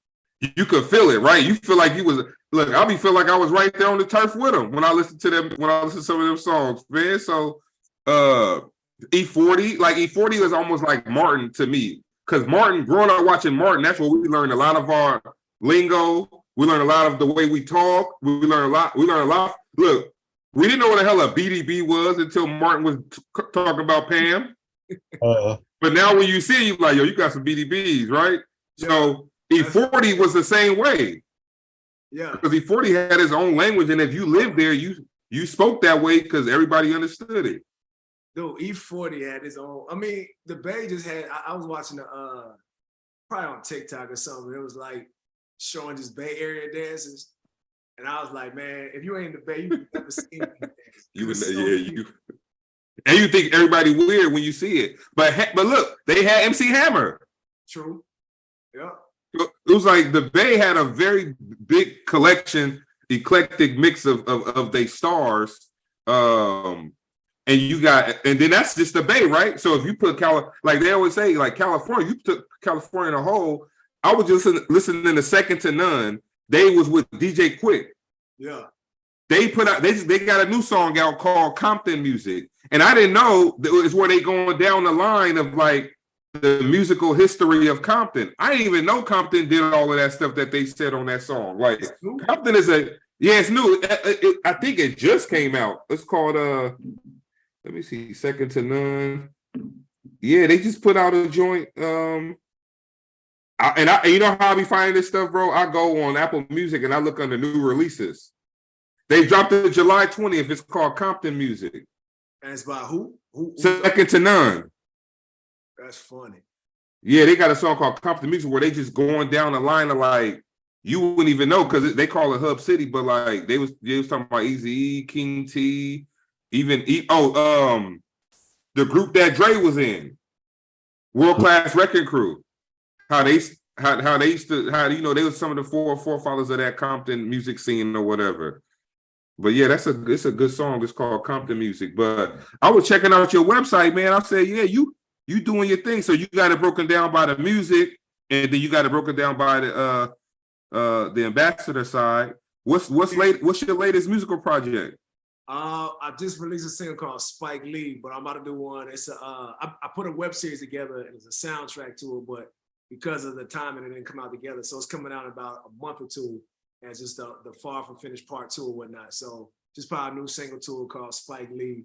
you could feel it, right? You feel like you was look. I feel like I was right there on the turf with him when I listened to them. When I listened to some of them songs, man. So E40, like E40 is almost like Martin to me. Because Martin, growing up watching Martin, that's where we learned a lot of our lingo. We learned a lot of the way we talk. We learned a lot. Look, we didn't know what the hell a BDB was until Martin was talking about Pam. But now when you see, you like, yo, you got some BDBs, right? Yeah. So E40 was the same way. Yeah. Because E40 had his own language, and if you lived there, you spoke that way because everybody understood it. Dude, E40 had his own. I mean, the Bay just had. I was watching probably on TikTok or something. It was like showing just Bay Area dances, and I was like, man, if you ain't in the Bay, you've never seen me dance. You would, you. And you think everybody weird when you see it, but look, they had MC Hammer. True. Yeah. It was like the Bay had a very big collection, eclectic mix of they stars. And you got, and then that's just the Bay, right? So if you put like they always say, like California, you took California in a whole. I was just listening to Second to None. They was with DJ Quick. Yeah. They put out, they got a new song out called Compton Music. And I didn't know that it's where they going down the line of like the musical history of Compton. I didn't even know Compton did all of that stuff that they said on that song. Like Compton is it's new. I think it just came out. It's called, let me see, Second to None. Yeah, they just put out a joint. You know how I be finding this stuff, bro? I go on Apple Music and I look under new releases. They dropped it July 20th. It's called Compton Music. And it's by who? Second to None. That's funny. Yeah, they got a song called Compton Music where they just going down the line of like, you wouldn't even know because they call it Hub City, but like they was talking about Eazy-E, King T, even the group that Dre was in, World Class Wrecking Crew. How they used to they were some of the forefathers of that Compton music scene or whatever. But yeah, it's a good song. It's called Compton Music. But I was checking out your website, man. I said, yeah, you doing your thing. So you got it broken down by the music, and then you got it broken down by the ambassador side. What's your latest musical project? I just released a single called Spike Lee, but I'm about to do one. It's I put a web series together and it's a soundtrack to it, but because of the timing, it didn't come out together. So it's coming out in about a month or two as just the far from finished part 2 or whatnot. So just put out a new single to it called Spike Lee,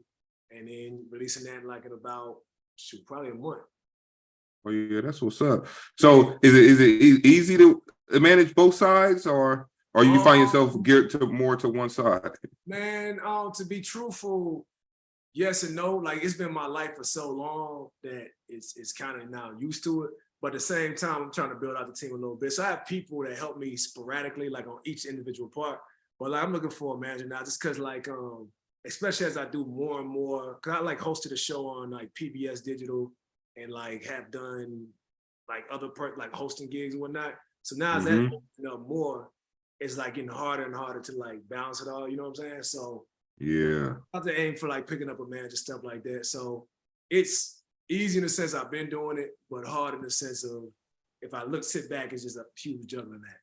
and then releasing that like in about probably a month. Oh yeah, that's what's up. So is it easy to manage both sides, or you find yourself geared more to one side? Man, to be truthful, yes and no. Like it's been my life for so long that it's kind of now used to it. But at the same time, I'm trying to build out the team a little bit. So I have people that help me sporadically, like on each individual part. But like I'm looking for a manager now, just because like especially as I do more and more, because I like hosted a show on like PBS Digital and like have done like other like hosting gigs and whatnot. So now as that opening up more, it's like getting harder and harder to like balance it all. You know what I'm saying? So yeah, I have to aim for like picking up a manager, stuff like that. So it's easy in the sense I've been doing it, but hard in the sense of if I sit back, it's just a huge juggling act.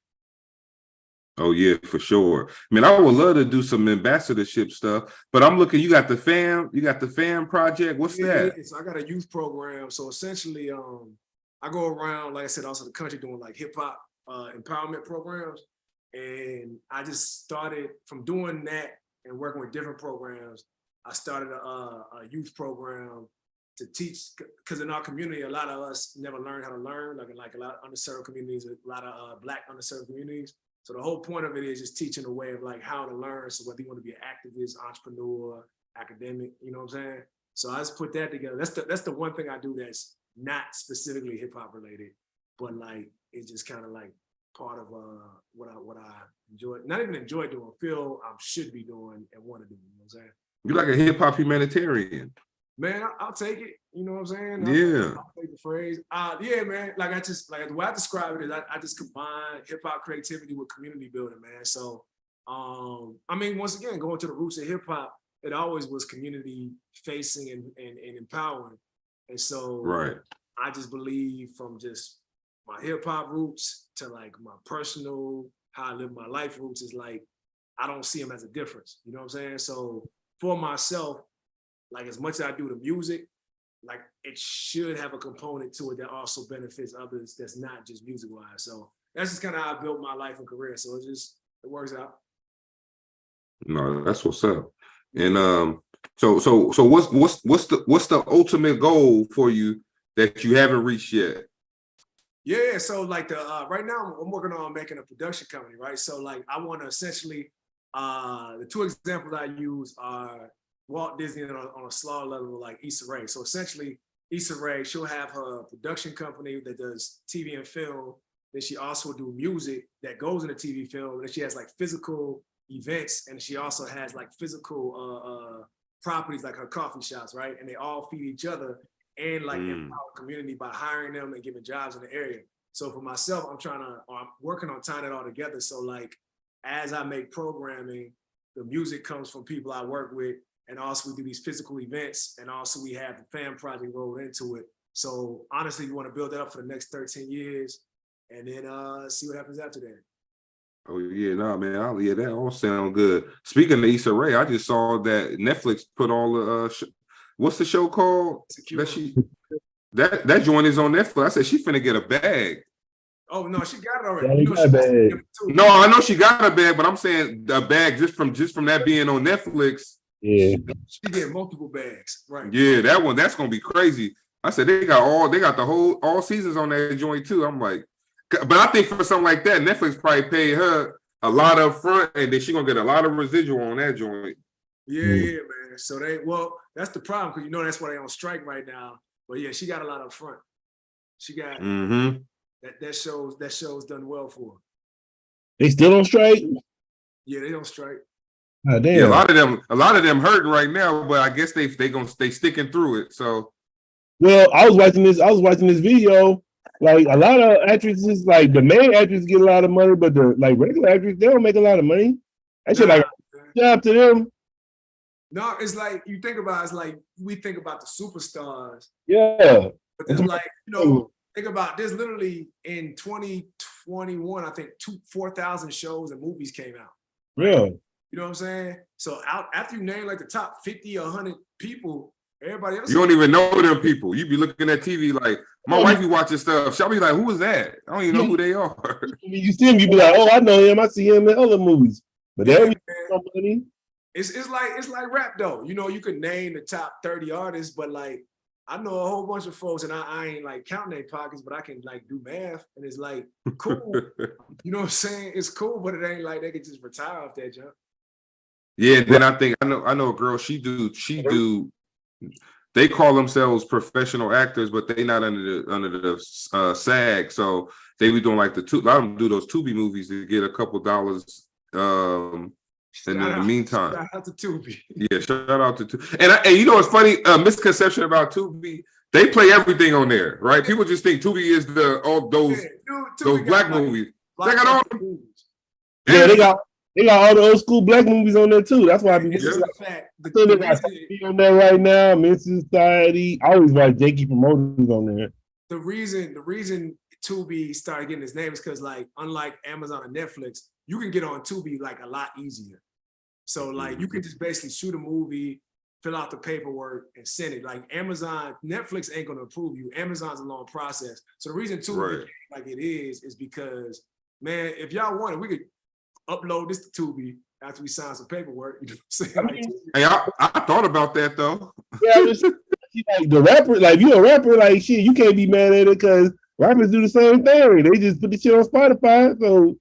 Oh yeah, for sure. I mean, I would love to do some ambassadorship stuff, but I'm looking. You got the fam project. What's that? So I got a youth program. So essentially, I go around, like I said, also the country doing like hip hop empowerment programs, and I just started from doing that and working with different programs. I started a youth program to teach, because in our community, a lot of us never learned how to learn, like a lot of underserved communities, a lot of Black underserved communities. So the whole point of it is just teaching a way of like how to learn. So whether you want to be an activist, entrepreneur, academic, you know what I'm saying? So I just put that together. That's the one thing I do that's not specifically hip hop related, but like it's just kind of like part of what I enjoy, not even enjoy doing, feel I should be doing and want to do. You know what I'm saying? You like a hip hop humanitarian. Man, I'll take it. You know what I'm saying? I'll take the phrase. Yeah, man. Like the way I describe it is I just combine hip hop creativity with community building, man. So, I mean, once again, going to the roots of hip hop, it always was community facing and empowering. And so, right. I just believe from just my hip hop roots to like my personal, how I live my life roots is like, I don't see them as a difference. You know what I'm saying? So for myself, like as much as I do the music, like it should have a component to it that also benefits others that's not just music wise. So that's just kind of how I built my life and career. So it works out. No, that's what's up. And so what's the ultimate goal for you that you haven't reached yet? Yeah, so like right now I'm working on making a production company, right? So like I want to essentially the two examples I use are Walt Disney on a small level, like Issa Rae. So essentially, Issa Rae, she'll have her production company that does TV and film. Then she also will do music that goes into TV film. And then she has like physical events, and she also has like physical properties like her coffee shops, right? And they all feed each other and like empower community by hiring them and giving jobs in the area. So for myself, I'm working on tying it all together. So like as I make programming, the music comes from people I work with. And also we do these physical events, and also we have the fan project rolled into it. So honestly, we want to build that up for the next 13 years and then see what happens after that. Oh yeah, no, man. That all sound good. Speaking of Issa Rae, I just saw that Netflix put all the what's the show called? That joint is on Netflix. I said she finna get a bag. Oh no, she got it already. No, I know she got a bag, but I'm saying a bag just from that being on Netflix. Yeah, she get multiple bags, right? Yeah, that's gonna be crazy. I said they got all seasons on that joint too. I'm like, but I think for something like that, Netflix probably paid her a lot up front, and then she gonna get a lot of residual on that joint. Yeah, man. So that's the problem, because that's why they on strike right now. But yeah, she got a lot up front. She got that show's done well for her. They still on strike? Yeah, they on strike. Oh, damn. Yeah, a lot of them hurting right now, but I guess they sticking through it. So, well, I was watching this video. Like a lot of actresses, like the main actresses get a lot of money, but the like regular actresses, they don't make a lot of money. That shit like job to them. No, it's like you think about it's like we think about the superstars. Yeah. But there's like, think about there's literally in 2021, I think 4,000 shows and movies came out. Yeah. You know what I'm saying? So after you name like the top 50 or 100 people, everybody else. You don't even know them people. You be looking at TV like, my wife be watching stuff. She'll be like, who is that? I don't even know who they are. You see him, you be like, oh, I know him. I see him in other movies. But they don't be money. It's like rap though. You could name the top 30 artists, but like I know a whole bunch of folks, and I ain't like counting their pockets, but I can like do math, and it's like cool. You know what I'm saying? It's cool, but it ain't like they could just retire off that jump. Yeah, then I know a girl. She do. They call themselves professional actors, but they not under the SAG. So they be doing like a lot of them do those Tubi movies to get a couple dollars. In the meantime, shout out to Tubi. Yeah, shout out to Tubi. And you know what's funny? Misconception about Tubi. They play everything on there, right? People just think Tubi is all those black movies. They got all movies. Yeah, they got all the old school black movies on there too. That's why I be on there right now. Men's Society. I always watch Jakey promoters on there. The reason Tubi started getting his name is because like unlike Amazon and Netflix, you can get on Tubi like a lot easier. So like you can just basically shoot a movie, fill out the paperwork, and send it. Like Amazon, Netflix ain't gonna approve you. Amazon's a long process. So the reason Tubi like it is because man, if y'all want it, we could upload this to Tubi after we sign some paperwork. You know what I'm saying? Hey, I thought about that though. Yeah, like the rapper, like you a rapper, like shit, you can't be mad at it because rappers do the same thing. They just put the shit on Spotify. So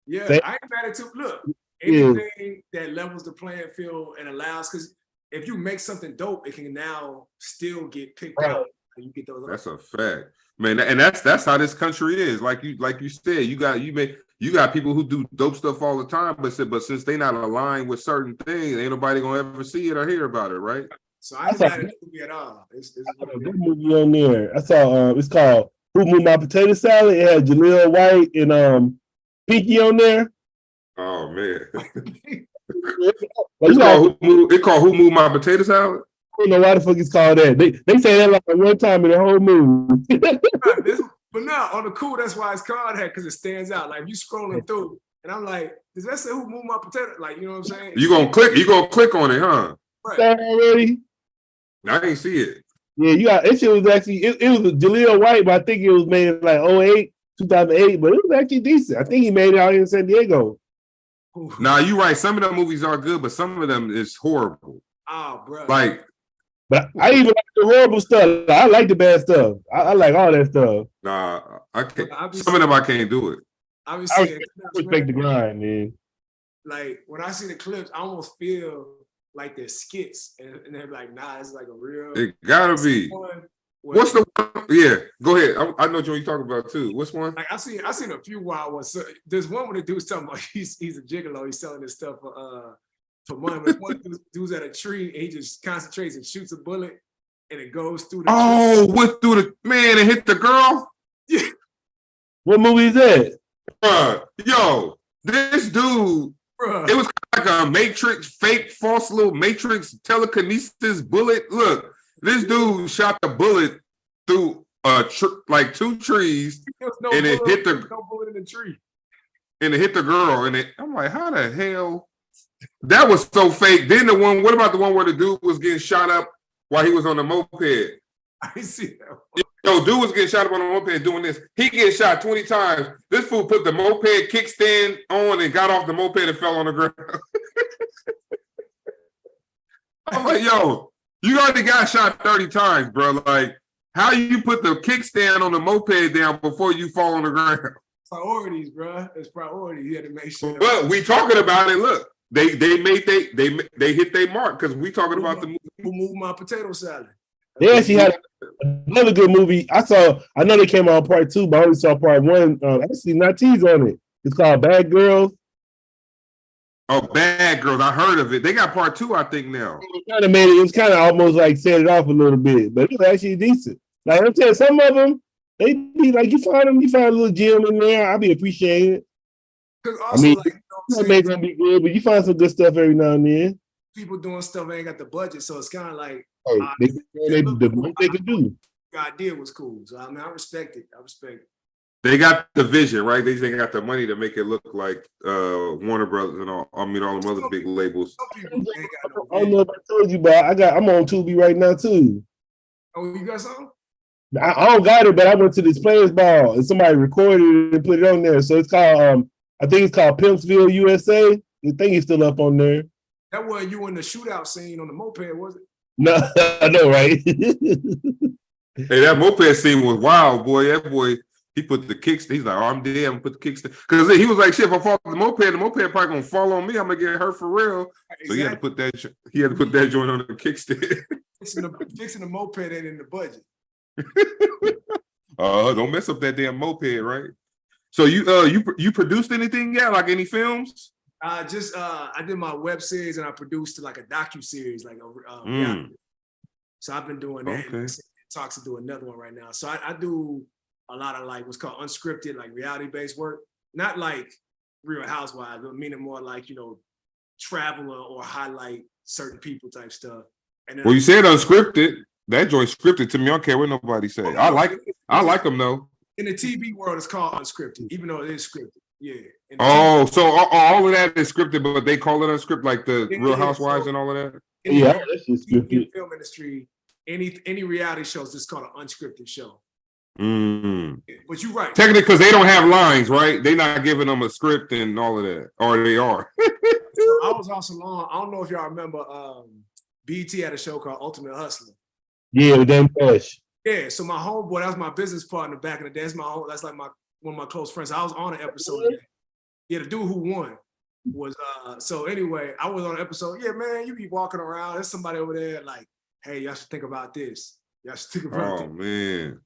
yeah, I ain't mad at it too. Look, anything that levels the playing field and allows, because if you make something dope, it can now still get picked up. And you get those. That's a fact, man. And that's how this country is. Like you said, you got people who do dope stuff all the time, but since they not aligned with certain things, ain't nobody gonna ever see it or hear about it, right? So I ain't got a movie at all. It's a good movie on there. I saw it's called Who Moved My Potato Salad. It had Jaleel White and Pinky on there. Oh man. It's called Who Moved My Potato Salad? I don't know why the fuck it's called that. They say that like one time in the whole movie. But no, on the cool, that's why it's called that, because it stands out. Like you scrolling through, and I'm like, does that say Who Moved My Potato? Like, you know what I'm saying? You gonna click on it, huh? Right. Already? I ain't see it. Yeah, you got it. Shit was actually it was Jaleel White, but I think it was made in like 2008, but it was actually decent. I think he made it out here in San Diego. Nah, you right. Some of them movies are good, but some of them is horrible. Oh, bro. Like, but I even like the horrible stuff. I like the bad stuff. I like all that stuff. Nah, I can't. Some of them I can't do it. I respect the grind, man. Like when I see the clips, I almost feel like they're skits, and they're like, nah, it's like a real. It gotta be. What's the one? Yeah, go ahead. I know what you're talking about too. What's one? Like I seen a few wild ones. So there's one where the dude's talking about he's a gigolo. He's selling this stuff for money. But one dude's at a tree and he just concentrates and shoots a bullet, and it goes through the tree. Went through the man and hit the girl. Yeah. What movie is that? Yo, this dude. It was like a Matrix, fake, false little Matrix telekinesis bullet. Look, this dude shot the bullet through like two trees, and it hit the bullet in the tree, and it hit the girl. And I'm like, how the hell? That was so fake. Then the one. What about the one where the dude was getting shot up while he was on the moped? I see that one. Yo, dude was getting shot up on the moped doing this. He gets shot 20 times. This fool put the moped kickstand on and got off the moped and fell on the ground. I'm like, yo, you already got shot 30 times, bro. Like, how you put the kickstand on the moped down before you fall on the ground? Priorities, bro. It's priorities. You had to make sure. Well, we talking about it. Look, they hit their mark because we talking about the movie. Who Moved My Potato Salad? They actually had another good movie. I know they came out part 2, but I only saw part 1. Actually, Nati's on it. It's called Bad Girls. Oh, Bad Girls. I heard of it. They got part 2, I think, now. Kind of made it. It was kind of almost like set it off a little bit, but it was actually decent. Like I'm saying, some of them, they be like, you find a little gem in there. I'll be appreciating it. I mean, like, it may gonna be good, but you find some good stuff every now and then. People doing stuff ain't got the budget, so it's kind of like the most they can do. The idea was cool, so I mean, I respect it. They got the vision, right? They got the money to make it look like Warner Brothers and all. I mean, all the other big labels. I don't know if I told you, but I'm on Tubi right now too. Oh, you got something? I don't got it, but I went to this Players Ball and somebody recorded it and put it on there. So it's called I think it's called Pimpsville, USA. I think it's still up on there. That wasn't you in the shootout scene on the moped, was it? No, I know, right? Hey, that moped scene was wild, boy. That boy, he put the kickstand. He's like, oh, I'm dead. I'm gonna put the kickstand. Because he was like, shit, if I fall off the moped probably gonna fall on me. I'm gonna get hurt for real. Exactly. So he had to put that joint on the kickstand. Fixing the moped ain't in the budget. Don't mess up that damn moped, right? So you produced anything yet? Like any films? I did my web series and I produced like a docu-series, like So I've been doing that. Okay. Talks to do another one right now. So I do a lot of like what's called unscripted, like reality-based work. Not like Real Housewives, but meaning more like, travel or highlight certain people type stuff. And then you said unscripted. That joint scripted to me. I don't care what nobody say. I like them though. In the TV world, it's called unscripted, even though it is scripted. Yeah. So all of that is scripted, but they call it unscripted, like the Real Housewives and all of that. Yeah, that's just in the film industry, any reality shows just called an unscripted show. But you're right. Technically, because they don't have lines, right? They're not giving them a script and all of that, or they are. So I was also on. I don't know if y'all remember. BT had a show called Ultimate Hustler. Yeah, with Dan Bush. Yeah, so my homeboy, that was my business partner back in the day. That's like one of my close friends. I was on an episode of that. Yeah, the dude who won. was so anyway, I was on an episode. Yeah, man, you be walking around. There's somebody over there like, hey, y'all should think about this. Y'all should think about this. Oh man.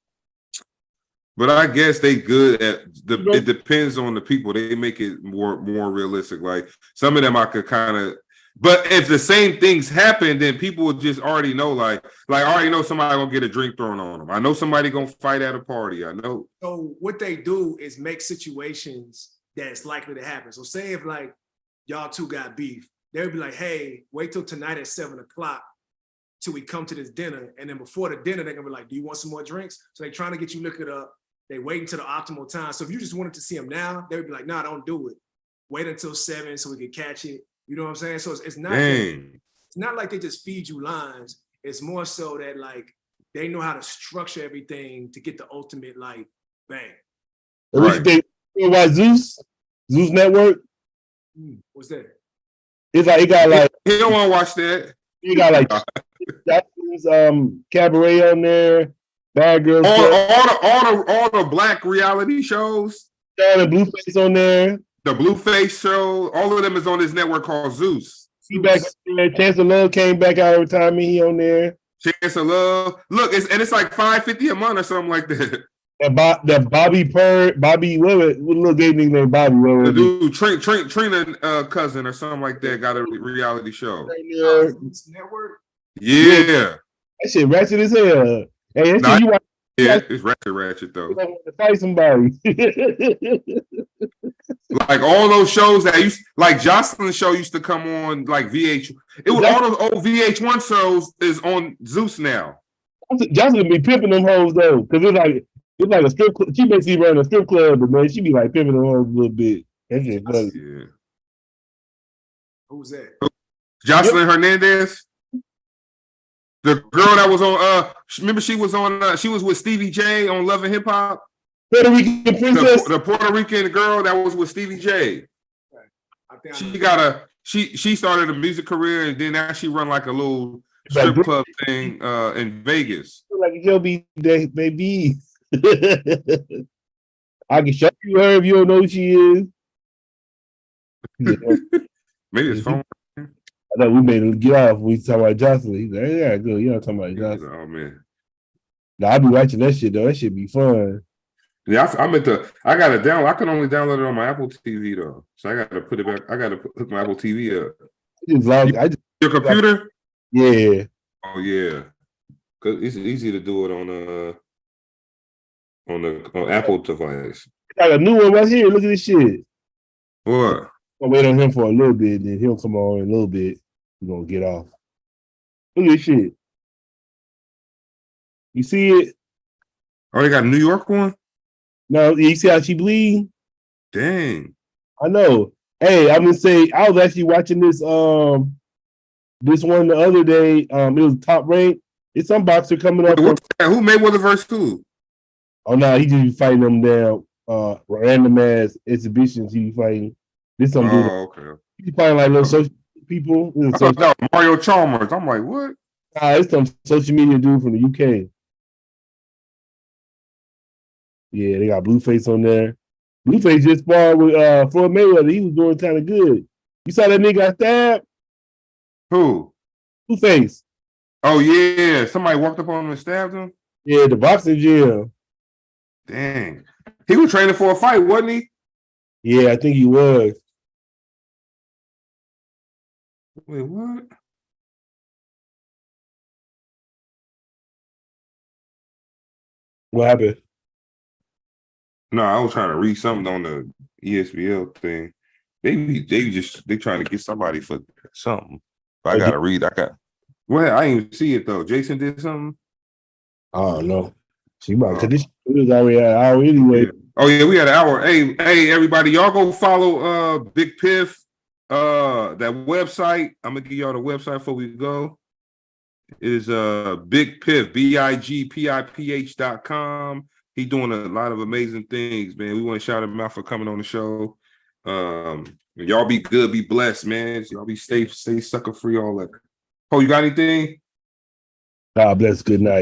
But I guess they good at it depends on the people. They make it more realistic. Like some of them I could kind of, but if the same things happen, then people will just already know, like I already know somebody gonna get a drink thrown on them. I know somebody gonna fight at a party. I know. So what they do is make situations that's likely to happen. So say if like y'all two got beef, they'll be like, hey, wait till tonight at 7 o'clock till we come to this dinner. And then before the dinner, they're gonna be like, do you want some more drinks? So they're trying to get you look it up. They wait until the optimal time. So if you just wanted to see them now, they would be like, nah, don't do it. Wait until 7 so we can catch it. You know what I'm saying? So it's not it's not like they just feed you lines. It's more so that like they know how to structure everything to get the ultimate like bang. Right. You know why Zeus Network? What's that? It's like it got like he don't want to watch that. You got like Cabaret on there. Bad Girls. All the black reality shows. Got a Blueface on there. The Blueface show. All of them is on this network called Zeus. He back there. Chance of Love came back out every time he on there. Chance of Love. Look, it's like $5.50 a month or something like that. That Bobby, what little gay nigga named Bobby? The dude, Trina cousin or something like that, got a reality show. Network. Yeah. That shit ratchet as hell. Hey, that shit you watch. Yeah, it's ratchet though. You don't want to fight somebody. Like all those shows that used, like Jocelyn's show used to come on like VH. It was all those old VH1 shows is on Zeus now. Jocelyn be pimping them hoes though, because it's like a strip club. She basically run a strip club, but man, she be like pimping them hoes a little bit. That shit funny. Yeah. Who's that? Jocelyn Hernandez. The girl that was on, remember she was with Stevie J on Love and Hip Hop. Puerto Rican princess. The Puerto Rican girl that was with Stevie J. She started a music career and then now she run like a little strip club thing in Vegas. Like you'll be there, baby. I can show you her if you don't know who she is. Maybe it's phone. I thought we made him get off. We talking about Jocelyn. He's like, yeah, good. You know, talking about Jocelyn. Oh man. Now I be watching that shit though. That shit be fun. Yeah, I meant to. I got to download. I can only download it on my Apple TV though, so I got to put it back. I got to hook my Apple TV up. Your computer? Yeah. Oh yeah, because it's easy to do it on Apple device. Got a new one right here. Look at this shit. What? I'll wait on him for a little bit, then he'll come on in a little bit. We're gonna get off. Look at this shit. You see it? Oh, they got a New York one? No, you see how she bleed? Dang. I know. Hey, I'm gonna say I was actually watching this this one the other day. It was top ranked. It's some boxer coming up. Who made one verse 2? Oh no, he just be fighting them down random ass exhibitions. He be fighting. This some dude. Okay. He fighting like little social people. I thought that was Mario Chalmers. I'm like, what? It's some social media dude from the UK. Yeah, they got Blueface on there. Blueface just sparred with Floyd Mayweather. He was doing kind of good. You saw that nigga got stabbed? Who? Blueface. Oh yeah, somebody walked up on him and stabbed him. Yeah, the boxing gym. Dang, he was training for a fight, wasn't he? Yeah, I think he was. Wait, what? What happened? No, I was trying to read something on the ESPN thing. They trying to get somebody for something. But I gotta read. Well, I didn't even see it though. Jason did something. I don't know. She might because this was already an hour anyway. Yeah. Oh yeah, we had an hour. Hey, everybody, y'all go follow Big Piph. That website. I'm gonna give y'all the website before we go. It is Big Piph, BigPiph.com. He doing a lot of amazing things, man. We want to shout him out for coming on the show. Y'all be good, be blessed, man. Y'all be safe, stay sucker free, all that. Oh, you got anything? God bless. Good night.